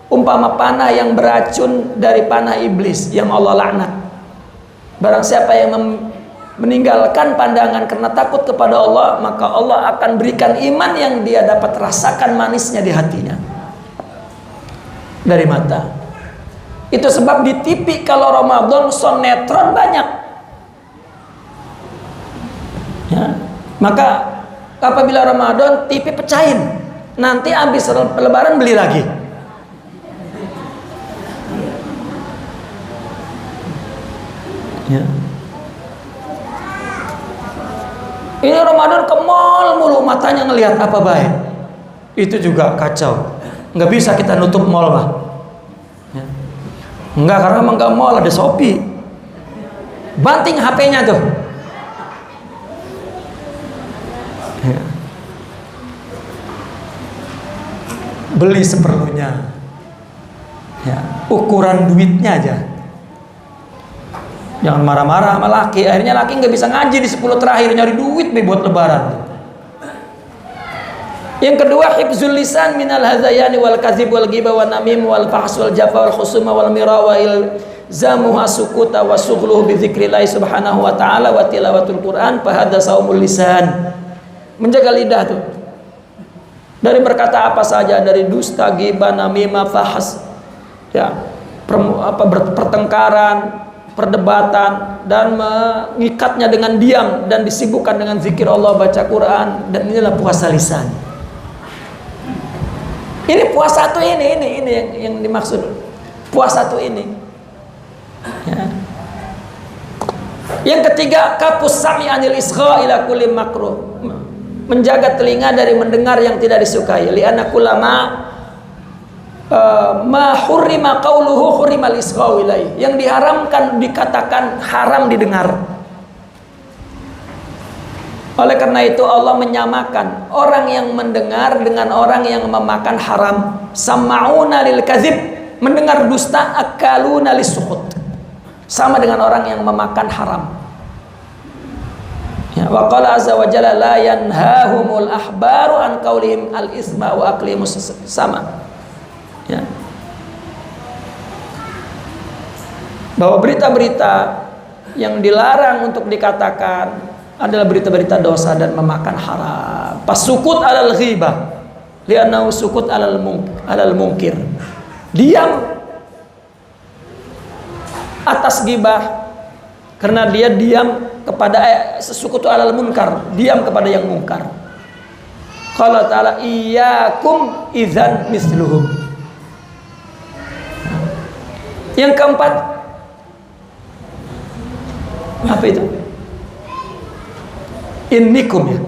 umpama panah yang beracun dari panah iblis yang Allah laknat. Barang siapa yang meninggalkan pandangan karena takut kepada Allah, maka Allah akan berikan iman yang dia dapat rasakan manisnya di hatinya. Dari mata. Itu sebab di TV kalau Ramadan sinetron banyak. Ya. Maka apabila Ramadan TV pecahin, nanti habis lebaran beli lagi. Ya. Ini Ramadan ke mall mulu, matanya ngelihat apa baik. Itu juga kacau. Nggak bisa kita nutup mall lah. Ya. Enggak, karena emang nggak mall, ada Shopee. Banting HP-nya tuh. Ya. Beli seperlunya. Ya. Ukuran duitnya aja. Jangan marah-marah sama laki. Akhirnya laki nggak bisa ngaji di 10 terakhir, nyari duit buat lebaran. Yang kedua, hifzul lisan minal hadzayani wal kadzib wal ghibah wan namim wal fahs wal jafa wal khusuma wal mira wa ilzamuha sukuta wa sughluhu bi dzikrillah subhanahu wa ta'ala wa tilawatul Quran fa hadza saumul lisan. Menjaga lidah tuh dari berkata apa saja, dari dusta, ghibah, namimah, fahs, ya, pertengkaran, perdebatan, dan mengikatnya dengan diam dan disibukkan dengan zikir Allah, baca Quran, dan inilah puasa lisan. Ini puasa tuh ini yang dimaksud puasa tuh ini. Ya. Yang ketiga, kapus sami anil isgha ila kulli makruh. Menjaga telinga dari mendengar yang tidak disukai. Li'anna kullama ma hurrima qauluhu hurrimal isgha ilaihi. Yang diharamkan dikatakan haram didengar. Oleh karena itu Allah menyamakan orang yang mendengar dengan orang yang memakan haram. Sama'una lil kadzib, mendengar dusta, akaluna lisukhut, sama dengan orang yang memakan haram. Ya, wa qala azza wa jalla la yanhahumul ahbaru an qaulihim al isma wa aqlimus sama. Ya. Bahwa berita-berita yang dilarang untuk dikatakan adalah berita-berita dosa dan memakan haram. Pasukut alal ghibah li'annahu sukut alal munkir. Diam atas ghibah karena dia diam kepada sukut alal munkar, diam kepada yang mungkar. Qala ta'ala iyyakum idzan misluhum. Yang keempat, apa itu? Innikum, ya.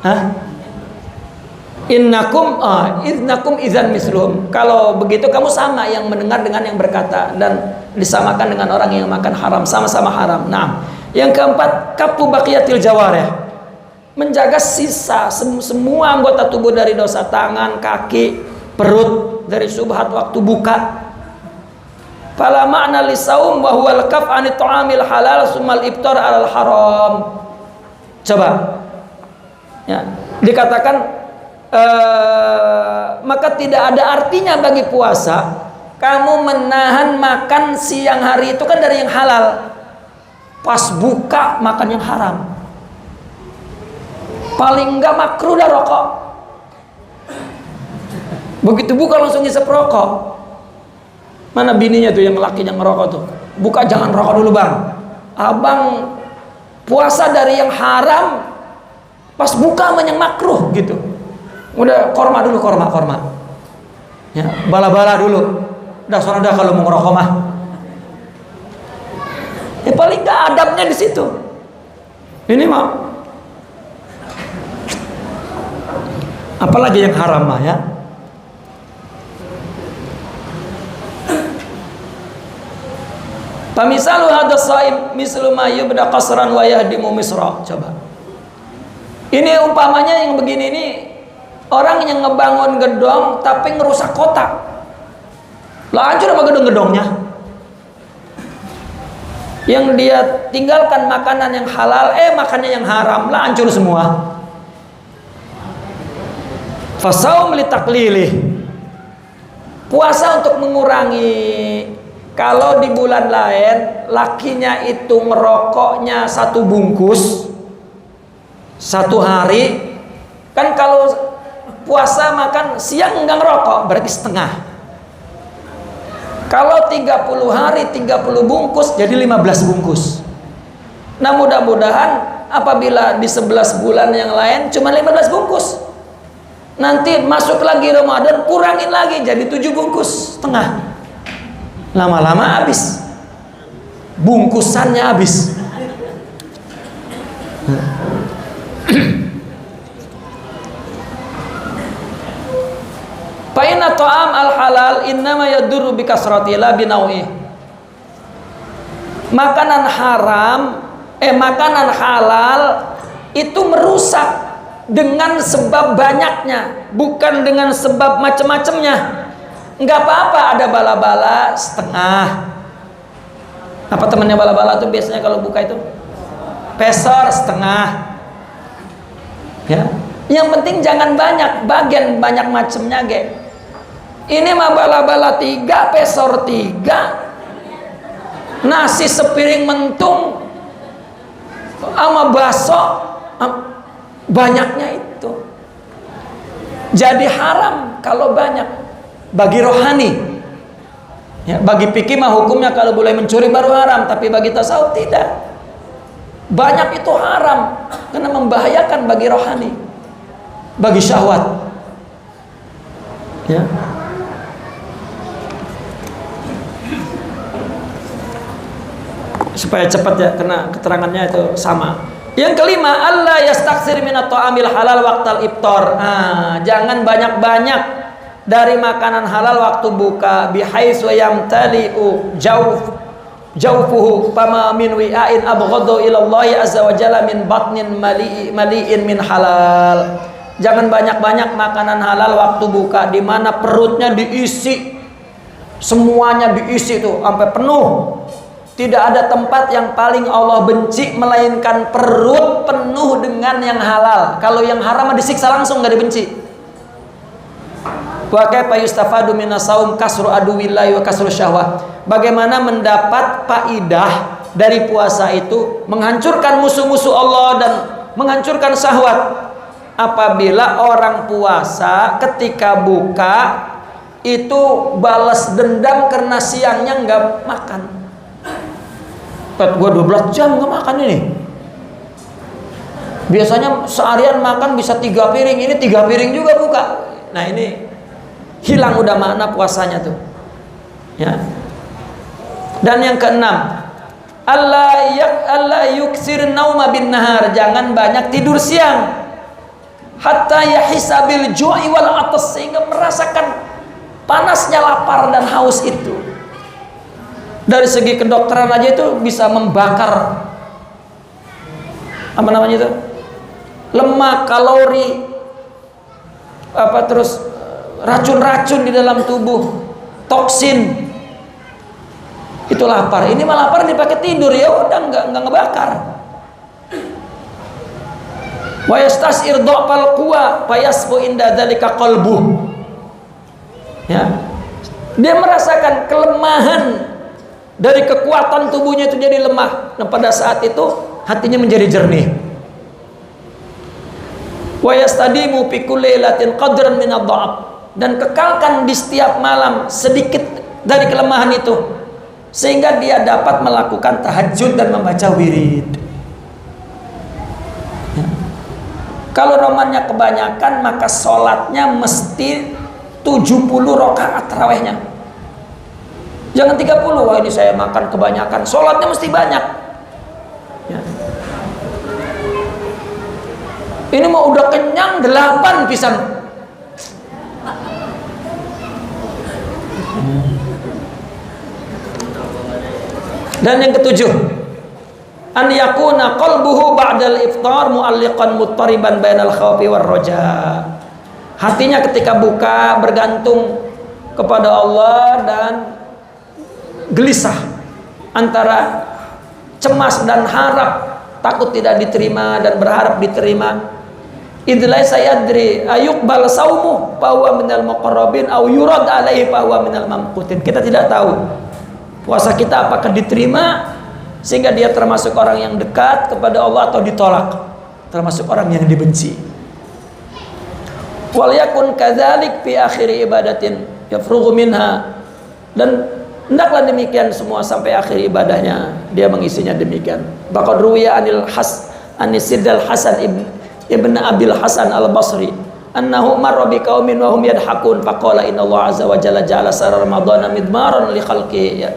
Hah? Innakum idzan misluhum. Kalau begitu kamu sama yang mendengar dengan yang berkata, dan disamakan dengan orang yang makan haram, sama-sama haram. Nah, yang keempat, kafu baqiyatil jawarih. Menjaga sisa semua anggota tubuh dari dosa, tangan, kaki, perut dari subhat waktu buka. Fala ma'na lisaum wa huwa al-kaf 'anit ta'amil halal summal iftar 'alal haram. Coba, ya, dikatakan maka tidak ada artinya bagi puasa kamu menahan makan siang hari itu kan dari yang halal, pas buka makan yang haram. Paling enggak makruh dah rokok, begitu buka langsung ngisep rokok. Mana bininya tuh yang laki yang ngerokok tuh, buka jangan rokok dulu bang, abang puasa dari yang haram, pas buka sama yang makruh gitu. Udah korma dulu, korma ya, bala-bala dulu, udah soalnya dah kalau mau ngerokok mah. Ya paling gak adabnya di situ. Ini mah apalagi yang haram mah, ya. Pamisalu hadas saim mislu ma yubda qasran wa yahdimu misra. Coba. Ini umpamanya yang begini ini, orang yang ngebangun gedong tapi ngerusak kota. Lah hancur sama gedong-gedongnya. Yang dia tinggalkan makanan yang halal, makannya yang haram, lah hancur semua. Fasaum litaklilih. Puasa untuk mengurangi. Kalau di bulan lain lakinya itu ngerokoknya 1 bungkus 1 hari, kan kalau puasa makan siang enggak ngerokok berarti setengah. Kalau 30 hari 30 bungkus jadi 15 bungkus. Nah mudah-mudahan apabila di 11 bulan yang lain cuma 15 bungkus, nanti masuk lagi Ramadan kurangin lagi jadi 7 bungkus setengah. Lama-lama habis, bungkusannya habis. Fa inna ta'am al-halal innama yadurru bi kasrati la bi nau'i. Makanan halal itu merusak dengan sebab banyaknya, bukan dengan sebab macam-macamnya. Enggak apa-apa ada bala-bala setengah. Apa temannya bala-bala tuh biasanya kalau buka itu? Pesor setengah. Ya. Yang penting jangan banyak, bagian banyak macamnya ge. Ini mah bala-bala 3, pesor 3, nasi sepiring mentung, sama bakso, banyaknya itu. Jadi haram kalau banyak bagi rohani. Ya, bagi fikih mah hukumnya kalau boleh mencuri baru haram, tapi bagi tasawuf tidak. Banyak itu haram karena membahayakan bagi rohani, bagi syahwat. Ya. Supaya cepat ya, karena keterangannya itu sama. Yang kelima, Allah yastaksir minat ta'amil halal waqtal iftar. Jangan banyak-banyak dari makanan halal waktu buka. Bihaitsu yamtali'u jawfuhu fama min wi'ain abghadu ila Allah azza wa jalla min batnin mali'in min halal. Jangan banyak-banyak makanan halal waktu buka, di mana perutnya diisi, semuanya diisi tuh sampai penuh. Tidak ada tempat yang paling Allah benci melainkan perut penuh dengan yang halal. Kalau yang haram disiksa langsung, nggak dibenci. Wa kaifa yustafadu minas saum kasru aduwillahi wa kasru syahwah. Bagaimana mendapat faidah dari puasa itu menghancurkan musuh-musuh Allah dan menghancurkan syahwat. Apabila orang puasa ketika buka itu balas dendam karena siangnya nggak makan. Gua 12 jam nggak makan ini. Biasanya seharian makan bisa 3 piring, ini 3 piring juga buka. Nah ini hilang udah makna puasanya tuh. Ya. Dan yang keenam, Allah yuksir nauma bin nahar, jangan banyak tidur siang. Hatta yahisabil ju'i wal atas, sehingga merasakan panasnya lapar dan haus itu. Dari segi kedokteran aja itu bisa membakar apa namanya itu, lemak, kalori, apa terus racun-racun di dalam tubuh, toksin. Itu lapar. Ini mah lapar dipakai tidur, ya udah nggak ngebakar. Wa yastasir dha'fal quwa fayasbu inda dzalika qalbuh. Ya. Dia merasakan kelemahan dari kekuatan tubuhnya itu jadi lemah. Nah pada saat itu hatinya menjadi jernih. Wa yastadimu fi kulli lailatin qadran min ad-dha'f, dan kekalkan di setiap malam sedikit dari kelemahan itu sehingga dia dapat melakukan tahajud dan membaca wirid. Ya. Kalau romannya kebanyakan maka sholatnya mesti 70 rakaat tarawihnya. Jangan 30, wah ini saya makan kebanyakan. Sholatnya mesti banyak. Ya. Ini mau udah kenyang 8 pisan. Dan yang ketujuh, an yakuna qalbuhu ba'dal iftar mu'alliqan muttariban bainal khawfi war raja. Hatinya ketika buka bergantung kepada Allah dan gelisah antara cemas dan harap, takut tidak diterima dan berharap diterima. Idlai sayadri ayuqbal saumu fa huwa minal muqarrabin aw yurad alaihi fa huwa minal mamqutin. Kita tidak tahu puasa kita apakah diterima sehingga dia termasuk orang yang dekat kepada Allah atau ditolak, termasuk orang yang dibenci. Wal yakun kadzalik fi akhir ibadatin yafrughu minha, dan hendaklah demikian semua sampai akhir ibadahnya dia mengisinya demikian. Baqad ruwiya anil Siddal Hasan ibn Abil Hasan al-Basri annahu marra bi qaumin wa hum yadhakun faqala inna Allah azza wa jalla ja'ala sara ramadhana midmaran li khalqi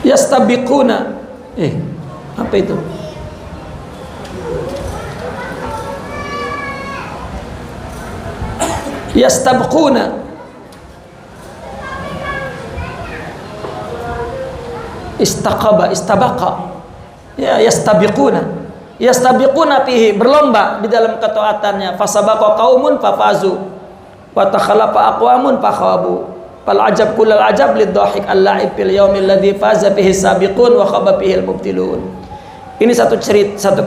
yastabiquna. Apa itu? Yastabquna, istabaqa, ya yastabiquna fihi, berlomba di dalam ketaatannya. Fasabaqa qaumun fafazu wa takhalafa aqwamun fakhabu. fal ajab kullal ajab lidhahik al-la'ib fil yaumil ladzi faza bihi sabiqun wa khaba bihi al-mubtilun. Ini satu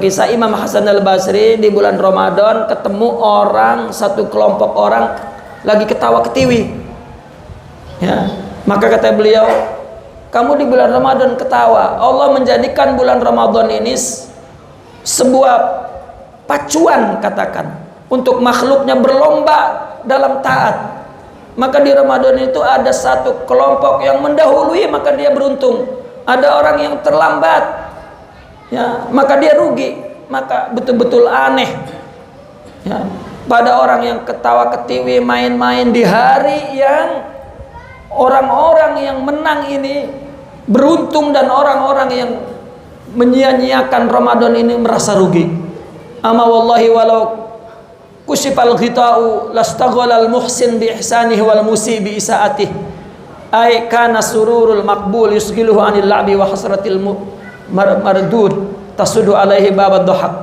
kisah Imam Hasan al-Basri di bulan Ramadan ketemu orang, satu kelompok orang lagi ketawa ketiwi. Ya, maka kata beliau, kamu di bulan Ramadan ketawa. Allah menjadikan bulan Ramadan ini sebuah pacuan, katakan, untuk makhluknya berlomba dalam taat. Maka di Ramadan itu ada satu kelompok yang mendahului, maka dia beruntung. Ada orang yang terlambat, ya, maka dia rugi. Maka betul-betul aneh, ya, pada orang yang ketawa ketiwi main-main di hari yang orang-orang yang menang ini beruntung, dan orang-orang yang menyia-nyiakan Ramadan ini merasa rugi. Ama wallahi walau kusyifal ghita'u lastaghalal muhsin bi ihsanihi wal musi bi isaatih ay kana sururul maqbul yusghiluhu anil la'bi wa hasratil mardud tasudu alaihi babad dhahak.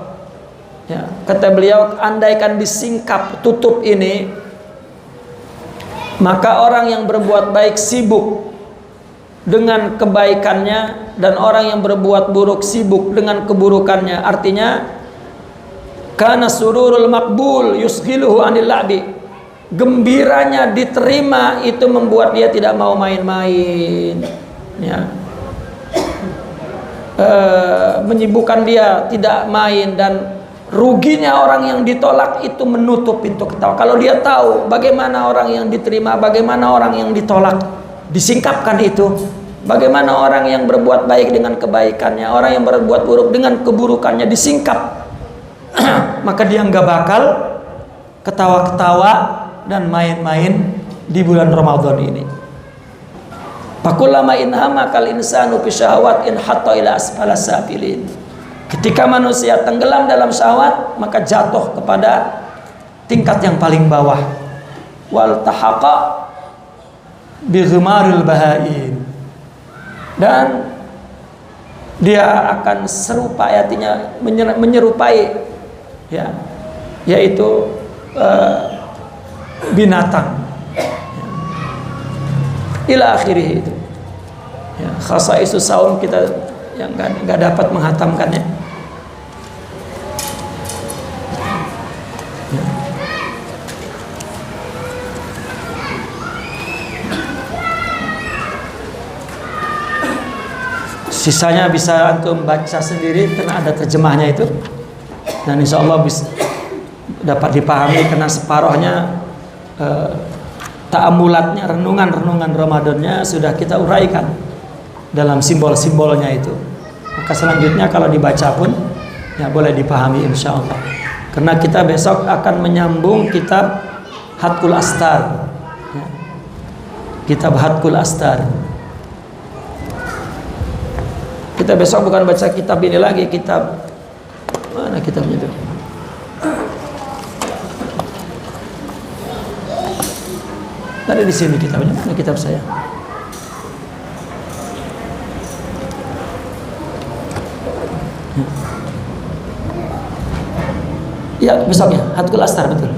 Ya, kata beliau, andaikan disingkap tutup ini, maka orang yang berbuat baik sibuk dengan kebaikannya, dan orang yang berbuat buruk sibuk dengan keburukannya. Artinya kana sururul maqbul yusghiluhu anil la'bi, gembiranya diterima itu membuat dia tidak mau main-main, ya. Menyibukkan dia tidak main, dan ruginya orang yang ditolak itu menutup pintu ketawa. Kalau dia tahu bagaimana orang yang diterima, bagaimana orang yang ditolak, disingkapkan itu. Bagaimana orang yang berbuat baik dengan kebaikannya, orang yang berbuat buruk dengan keburukannya disingkap, maka dia nggak bakal ketawa-ketawa dan main-main di bulan Ramadan ini. Fakullama inhama kal insanu fi syahawat in hatta ila asfala safilin. Ketika manusia tenggelam dalam syahwat, maka jatuh kepada tingkat yang paling bawah. Wal tahaqa bi ghimaril bahaim. Dan dia akan serupa, artinya menyerupai, ya, yaitu binatang, ila akhirih itu, ya, khasaisus saum kita yang nggak dapat menghatamkannya, ya. Sisanya bisa antum baca sendiri karena ada terjemahnya itu, dan insya Allah bisa dapat dipahami karena separohnya ta'amulatnya, renungan-renungan Ramadannya sudah kita uraikan dalam simbol-simbolnya itu. Maka selanjutnya kalau dibaca pun ya boleh dipahami insya Allah. Karena kita besok akan menyambung kitab Hatkul Astar, ya. Kitab Hatkul Astar. Kita besok bukan baca kitab ini lagi, kitab mana kitabnya itu? Ada di sini kitabnya, mana kitab saya? Ya, besok ya, Hatkul Astar, betul.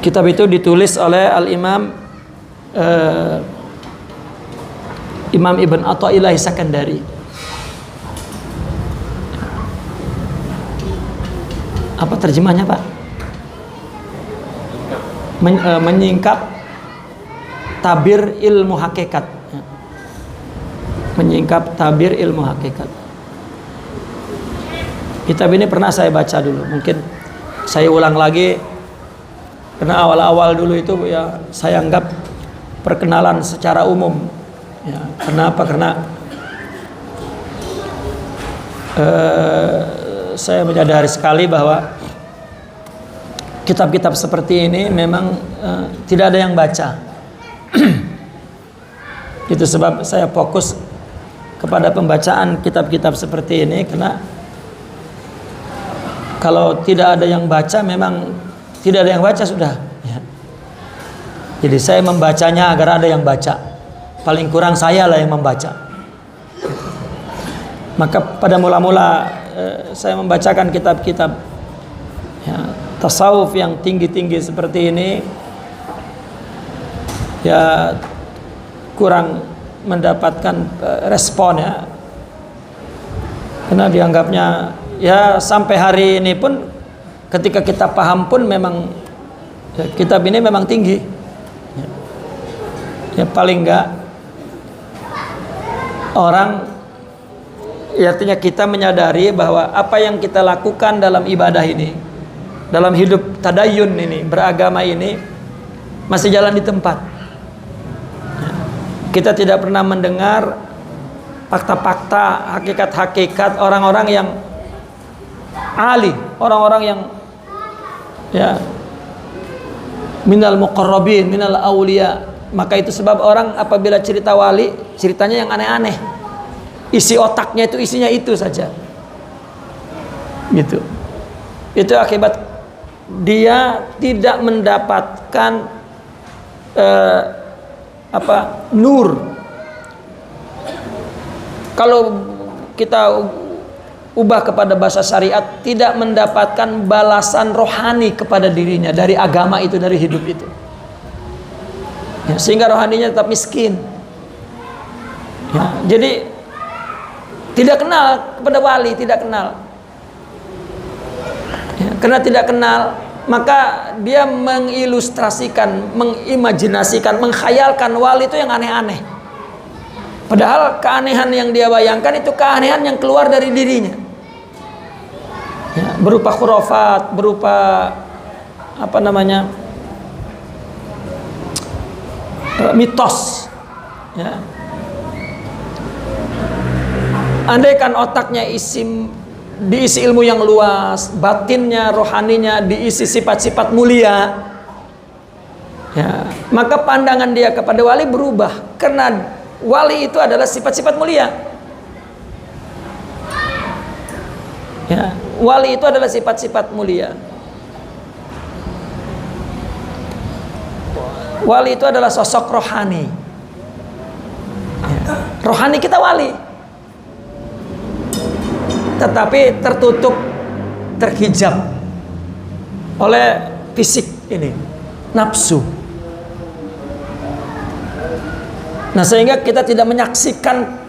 Kitab itu ditulis oleh Al-Imam Imam Ibn Athaillah Sakandari. Apa terjemahnya, Pak? Menyingkap tabir ilmu hakikat. Menyingkap tabir ilmu hakikat. Kitab ini pernah saya baca dulu. Mungkin saya ulang lagi, karena awal-awal dulu itu ya saya anggap perkenalan secara umum. Ya, kenapa? Karena saya menyadari sekali bahwa kitab-kitab seperti ini memang tidak ada yang baca. Itu sebab saya fokus kepada pembacaan kitab-kitab seperti ini, karena kalau tidak ada yang baca, memang tidak ada yang baca sudah, ya. Jadi saya membacanya agar ada yang baca. Paling kurang saya lah yang membaca. Maka pada mula-mula saya membacakan kitab-kitab, ya, tasawuf yang tinggi-tinggi seperti ini ya kurang mendapatkan respon ya, karena dianggapnya ya sampai hari ini pun ketika kita paham pun memang ya, kitab ini memang tinggi ya, paling enggak orang ya, artinya kita menyadari bahwa apa yang kita lakukan dalam ibadah ini, dalam hidup tadayun ini, beragama ini masih jalan di tempat. Kita tidak pernah mendengar fakta-fakta, hakikat-hakikat orang-orang yang ali, orang-orang yang ya minal muqarrabin, minal aulia. Maka itu sebab orang apabila cerita wali, ceritanya yang aneh-aneh. Isi otaknya itu isinya itu saja. Gitu. Itu akibat dia tidak mendapatkan nur. Kalau kita ubah kepada bahasa syariat, tidak mendapatkan balasan rohani kepada dirinya dari agama itu, dari hidup itu ya, sehingga rohaninya tetap miskin ya, jadi tidak kenal kepada wali, tidak kenal ya, karena tidak kenal maka dia mengilustrasikan, mengimajinasikan, menghayalkan wali itu yang aneh-aneh. Padahal keanehan yang dia bayangkan itu keanehan yang keluar dari dirinya. Ya, berupa khurafat, berupa apa namanya? Mitos. Ya. Andaikan otaknya diisi ilmu yang luas, batinnya, rohaninya diisi sifat-sifat mulia, ya, maka pandangan dia kepada wali berubah, karena wali itu adalah sifat-sifat mulia. Ya, wali itu adalah sifat-sifat mulia. Wali itu adalah sosok rohani. Ya, rohani kita wali. Tetapi tertutup, terhijab oleh fisik ini, nafsu. Nah, sehingga kita tidak menyaksikan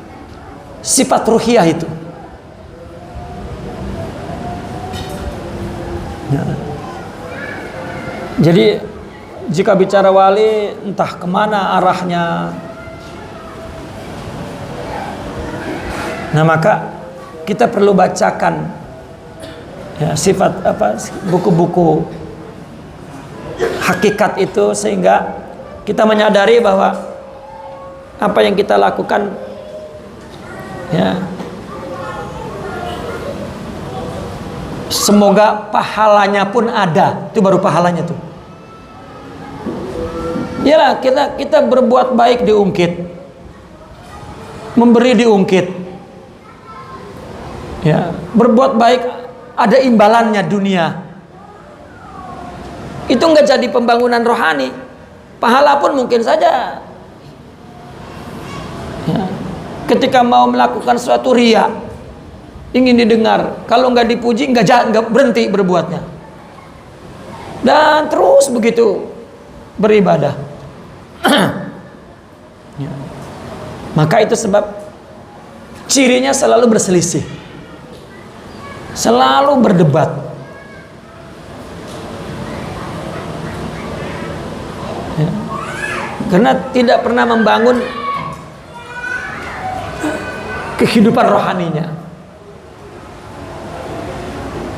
sifat ruhiyah itu. Ya. Jadi jika bicara wali, entah kemana arahnya. Nah, maka kita perlu bacakan ya, sifat buku-buku hakikat itu, sehingga kita menyadari bahwa apa yang kita lakukan ya, semoga pahalanya pun ada. Itu baru pahalanya tuh. Iyalah, kita berbuat baik diungkit, memberi diungkit. Ya, berbuat baik ada imbalannya dunia. Itu nggak jadi pembangunan rohani. Pahala pun mungkin saja. Ya, ketika mau melakukan suatu riya, ingin didengar, kalau nggak dipuji nggak berhenti berbuatnya, dan terus begitu beribadah. Ya. Maka itu sebab cirinya selalu berselisih, selalu berdebat. Ya. Karena tidak pernah membangun kehidupan rohaninya.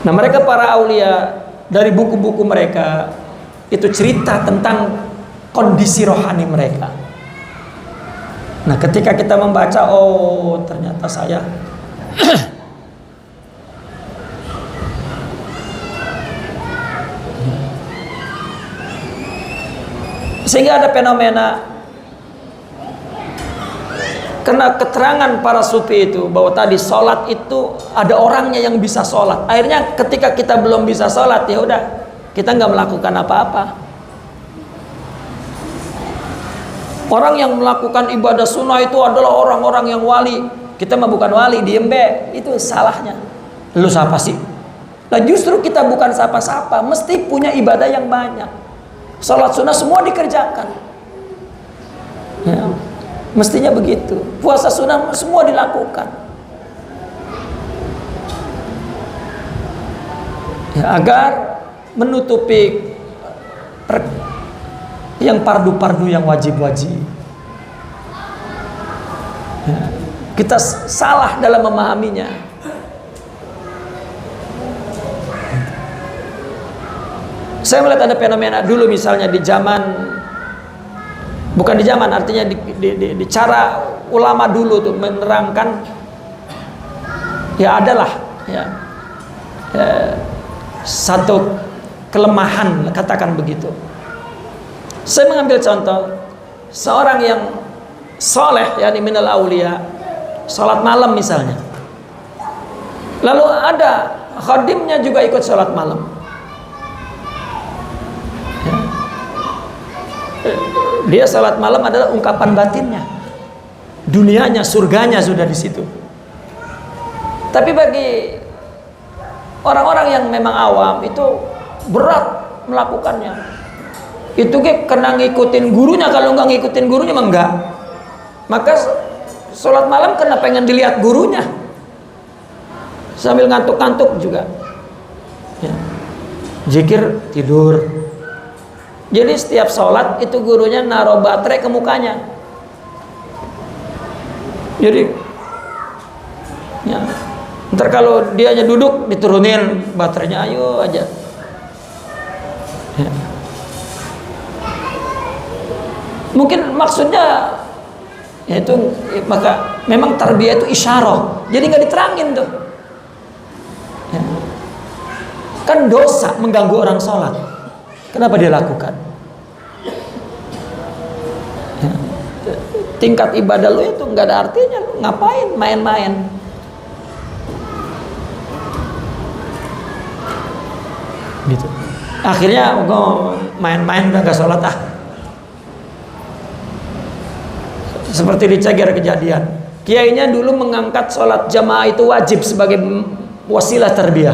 Nah, mereka para aulia, dari buku-buku mereka itu cerita tentang kondisi rohani mereka. Nah, ketika kita membaca, oh ternyata saya sehingga ada fenomena, karena keterangan para sufi itu bahwa tadi sholat itu ada orangnya yang bisa sholat. Akhirnya ketika kita belum bisa sholat, ya udah kita nggak melakukan apa-apa. Orang yang melakukan ibadah sunnah itu adalah orang-orang yang wali. Kita mah bukan wali, diem be. Itu salahnya. Lu siapa sih? Nah justru kita bukan sapa-sapa, mesti punya ibadah yang banyak. Salat sunnah semua dikerjakan. Ya, mestinya begitu. Puasa sunnah semua dilakukan. Ya, agar menutupi yang pardu-pardu, yang wajib-wajib. Ya, kita salah dalam memahaminya. Saya melihat ada fenomena dulu, misalnya di zaman, bukan di zaman, artinya di cara ulama dulu tuh menerangkan, ya adalah ya, satu kelemahan, katakan begitu. Saya mengambil contoh seorang yang soleh, yakni minal aulia, salat malam misalnya. Lalu ada khadimnya juga ikut salat malam. Ya. Dia salat malam adalah ungkapan batinnya, dunianya, surganya sudah di situ. Tapi bagi orang-orang yang memang awam itu berat melakukannya. Itu karena ngikutin gurunya, kalau nggak ngikutin gurunya mah enggak. Maka sholat malam karena pengen dilihat gurunya, sambil ngantuk-ngantuk juga. Ya. Zikir, tidur. Jadi setiap sholat itu gurunya naruh baterai ke mukanya. Jadi, ya, ntar kalau dianya duduk diturunin baterainya, ayo aja. Ya. Mungkin maksudnya yaitu, maka memang tarbiyah itu isyarah, jadi nggak diterangin tuh. Ya. Kan dosa mengganggu orang sholat, kenapa dia lakukan? Ya. Tingkat ibadah lu itu nggak ada artinya, lu ngapain main-main? Gitu. Akhirnya gue main-main udah nggak sholat ah. Seperti di Cager kejadian, kiainya dulu mengangkat sholat jamaah itu wajib sebagai wasilah tarbiyah.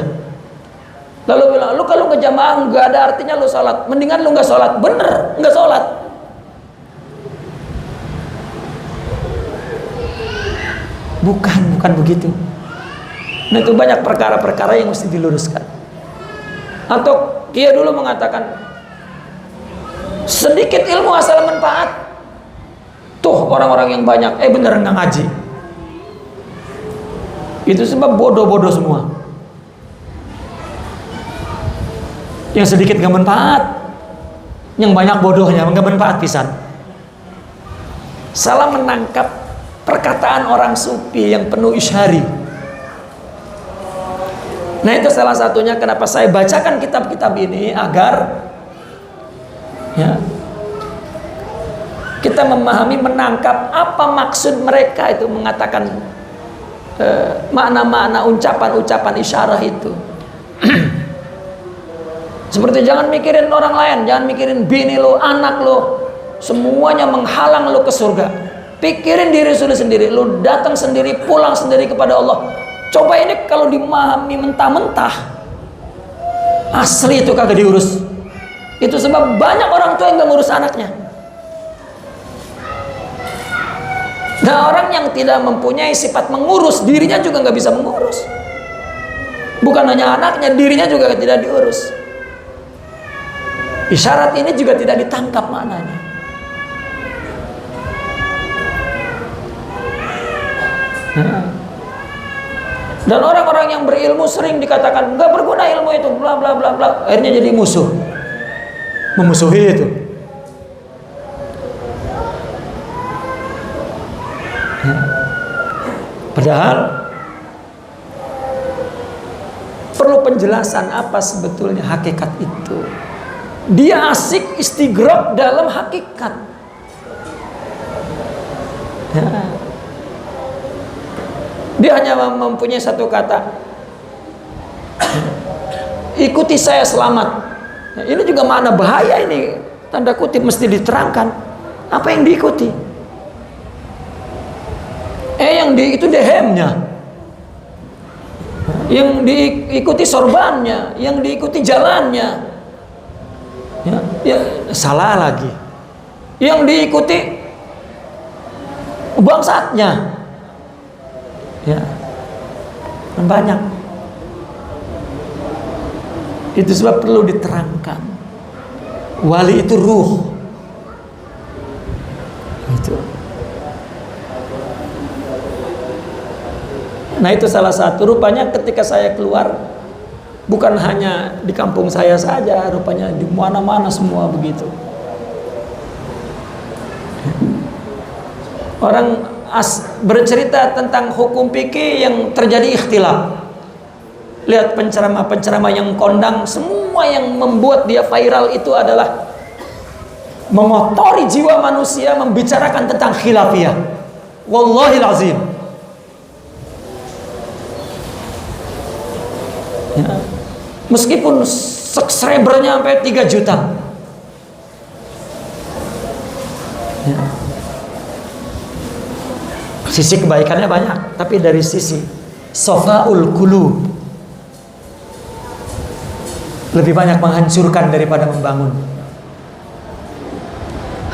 Lalu bilang, lu kalau ke jamaah nggak ada artinya lu sholat, mendingan lu nggak sholat. Bener, nggak sholat. Bukan begitu. Nah itu banyak perkara-perkara yang mesti diluruskan. Atau kiai dulu mengatakan, sedikit ilmu asal manfaat. Tuh orang-orang yang banyak, beneran nggak ngaji. Itu sebab bodoh-bodoh semua. Yang sedikit nggak manfaat, yang banyak bodohnya, nggak manfaat pisan. Salah menangkap perkataan orang sufi yang penuh isyari. Nah itu salah satunya kenapa saya bacakan kitab-kitab ini, agar ya, kita memahami, menangkap apa maksud mereka itu mengatakan makna-makna ucapan-ucapan isyarah itu. Seperti jangan mikirin orang lain, jangan mikirin bini lo, anak lo, semuanya menghalang lo ke surga. Pikirin diri sendiri, lo datang sendiri, pulang sendiri kepada Allah. Coba ini kalau dimahami mentah-mentah, asli itu kagak diurus. Itu sebab banyak orang tua yang gak ngurus anaknya. Nah orang yang tidak mempunyai sifat mengurus, dirinya juga nggak bisa mengurus. Bukan hanya anaknya, dirinya juga tidak diurus. Isyarat ini juga tidak ditangkap maknanya. Dan orang-orang yang berilmu sering dikatakan nggak berguna ilmu itu, bla bla bla bla. Akhirnya jadi musuh, memusuhi itu. Padahal perlu penjelasan apa sebetulnya hakikat itu. Dia asik istighraq dalam hakikat. Ya. Dia hanya mempunyai satu kata, ikuti saya selamat. Nah, ini juga makna bahaya ini, tanda kutip mesti diterangkan. Apa yang diikuti? Yang itu dehemnya. yang diikuti sorbannya, yang diikuti jalannya, ya salah lagi, yang diikuti bangsatnya, ya banyak. Itu sebab perlu diterangkan, wali itu ruh. Itu. Nah itu salah satu. Rupanya ketika saya keluar, bukan hanya di kampung saya saja, rupanya di mana-mana semua begitu. Orang bercerita tentang hukum fikih yang terjadi ikhtilaf. Lihat penceramah-penceramah yang kondang, semua yang membuat dia viral itu adalah mengotori jiwa manusia, membicarakan tentang khilafiyah. Wallahil azim. Ya. Meskipun subscribernya sampai 3 juta. Ya. Sisi kebaikannya banyak, tapi dari sisi sofaul qulub lebih banyak menghancurkan daripada membangun.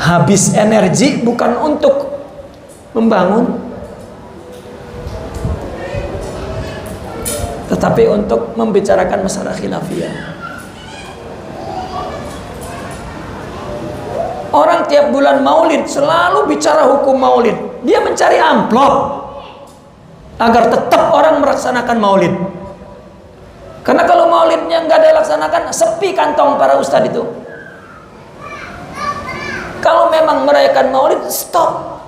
Habis energi bukan untuk membangun, tetapi untuk membicarakan masalah khilafiyah. Orang tiap bulan maulid selalu bicara hukum maulid. Dia mencari amplop agar tetap orang melaksanakan maulid. Karena kalau maulidnya nggak dilaksanakan, sepi kantong para ustadz itu. Kalau memang merayakan maulid, stop.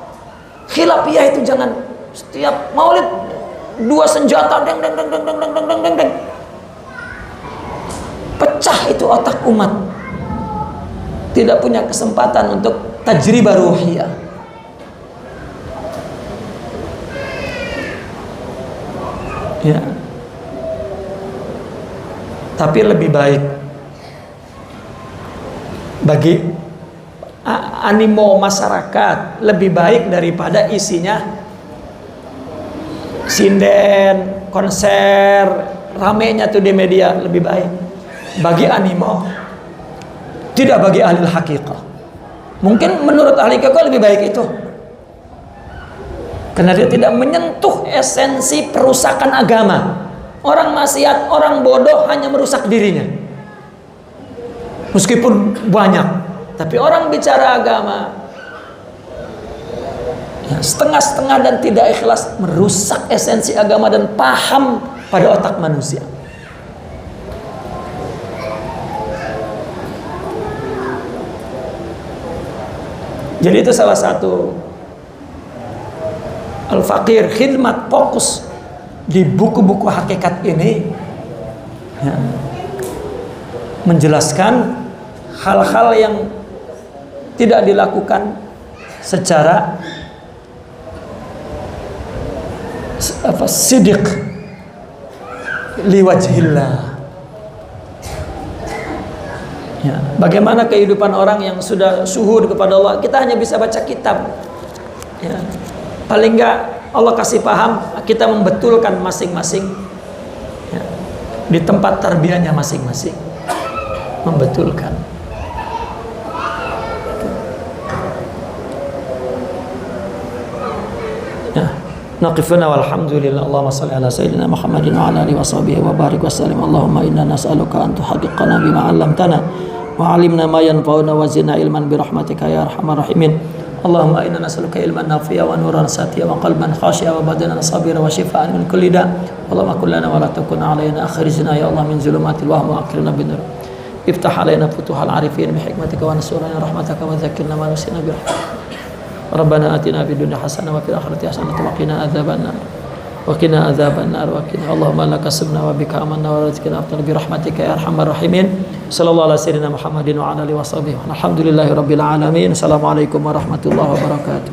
Khilafiyah itu jangan setiap maulid 2 senjata, deng deng deng deng deng deng deng deng deng. Pecah itu otak umat. Tidak punya kesempatan untuk tajribah ruhiyah. Ya. Tapi lebih baik bagi animo masyarakat, lebih baik daripada isinya sinden, konser, ramenya tuh di media, lebih baik bagi animo, tidak bagi ahli hakikah. Mungkin menurut ahli hakikah lebih baik itu, karena dia tidak menyentuh esensi perusakan agama. Orang maksiat, orang bodoh hanya merusak dirinya, meskipun banyak. Tapi orang bicara agama ya, setengah-setengah dan tidak ikhlas, merusak esensi agama dan paham pada otak manusia. Jadi itu salah satu al-faqir, khidmat, fokus di buku-buku hakikat ini ya, menjelaskan hal-hal yang tidak dilakukan secara sidiq liwajhillah. Ya, bagaimana kehidupan orang yang sudah syuhud kepada Allah? Kita hanya bisa baca kitab. Ya, paling enggak Allah kasih paham, kita membetulkan masing-masing ya, di tempat tarbiyahnya masing-masing, membetulkan. Ya, naqifuna walhamdulillah. Allahumma salli ala sayyidina Muhammadin wa ala alihi washabihi wa barik wa sallim. Allahumma inna nas'aluka an tuhaqqiqana bima 'allamtana wa 'allimna ma yanfa'una wa zidna ilman bi rahmatika ya arhamar rahimin. Allahumma inna nas'aluka ilman nafi'a wa nuran sati'a wa qalban khashi'a wa badanan sabira wa shifaan min kulli da'. Allahumma kun lana wa la takun 'alaina, akhrijna ya Allah min zulumatil wahm wa akrina bin nur. Iftah 'alaina futuhal 'arifin bi hikmatika wa nasurana rahmataka wa dzakkirna ma nusina bi rahmatika. Rabbana atina fid dunya hasanah wa fil akhirati hasanah wa qina adzabannar. Wa qina adzabannar wa qina Allahumma laka subna wa bika amanna wa rizqina afdal bi rahmatika ya arhamar rahimin. Sallallahu ala sayyidina Muhammadin wa ala alihi washabihi. Alhamdulillahi rabbil alamin. Assalamualaikum warahmatullahi wabarakatuh.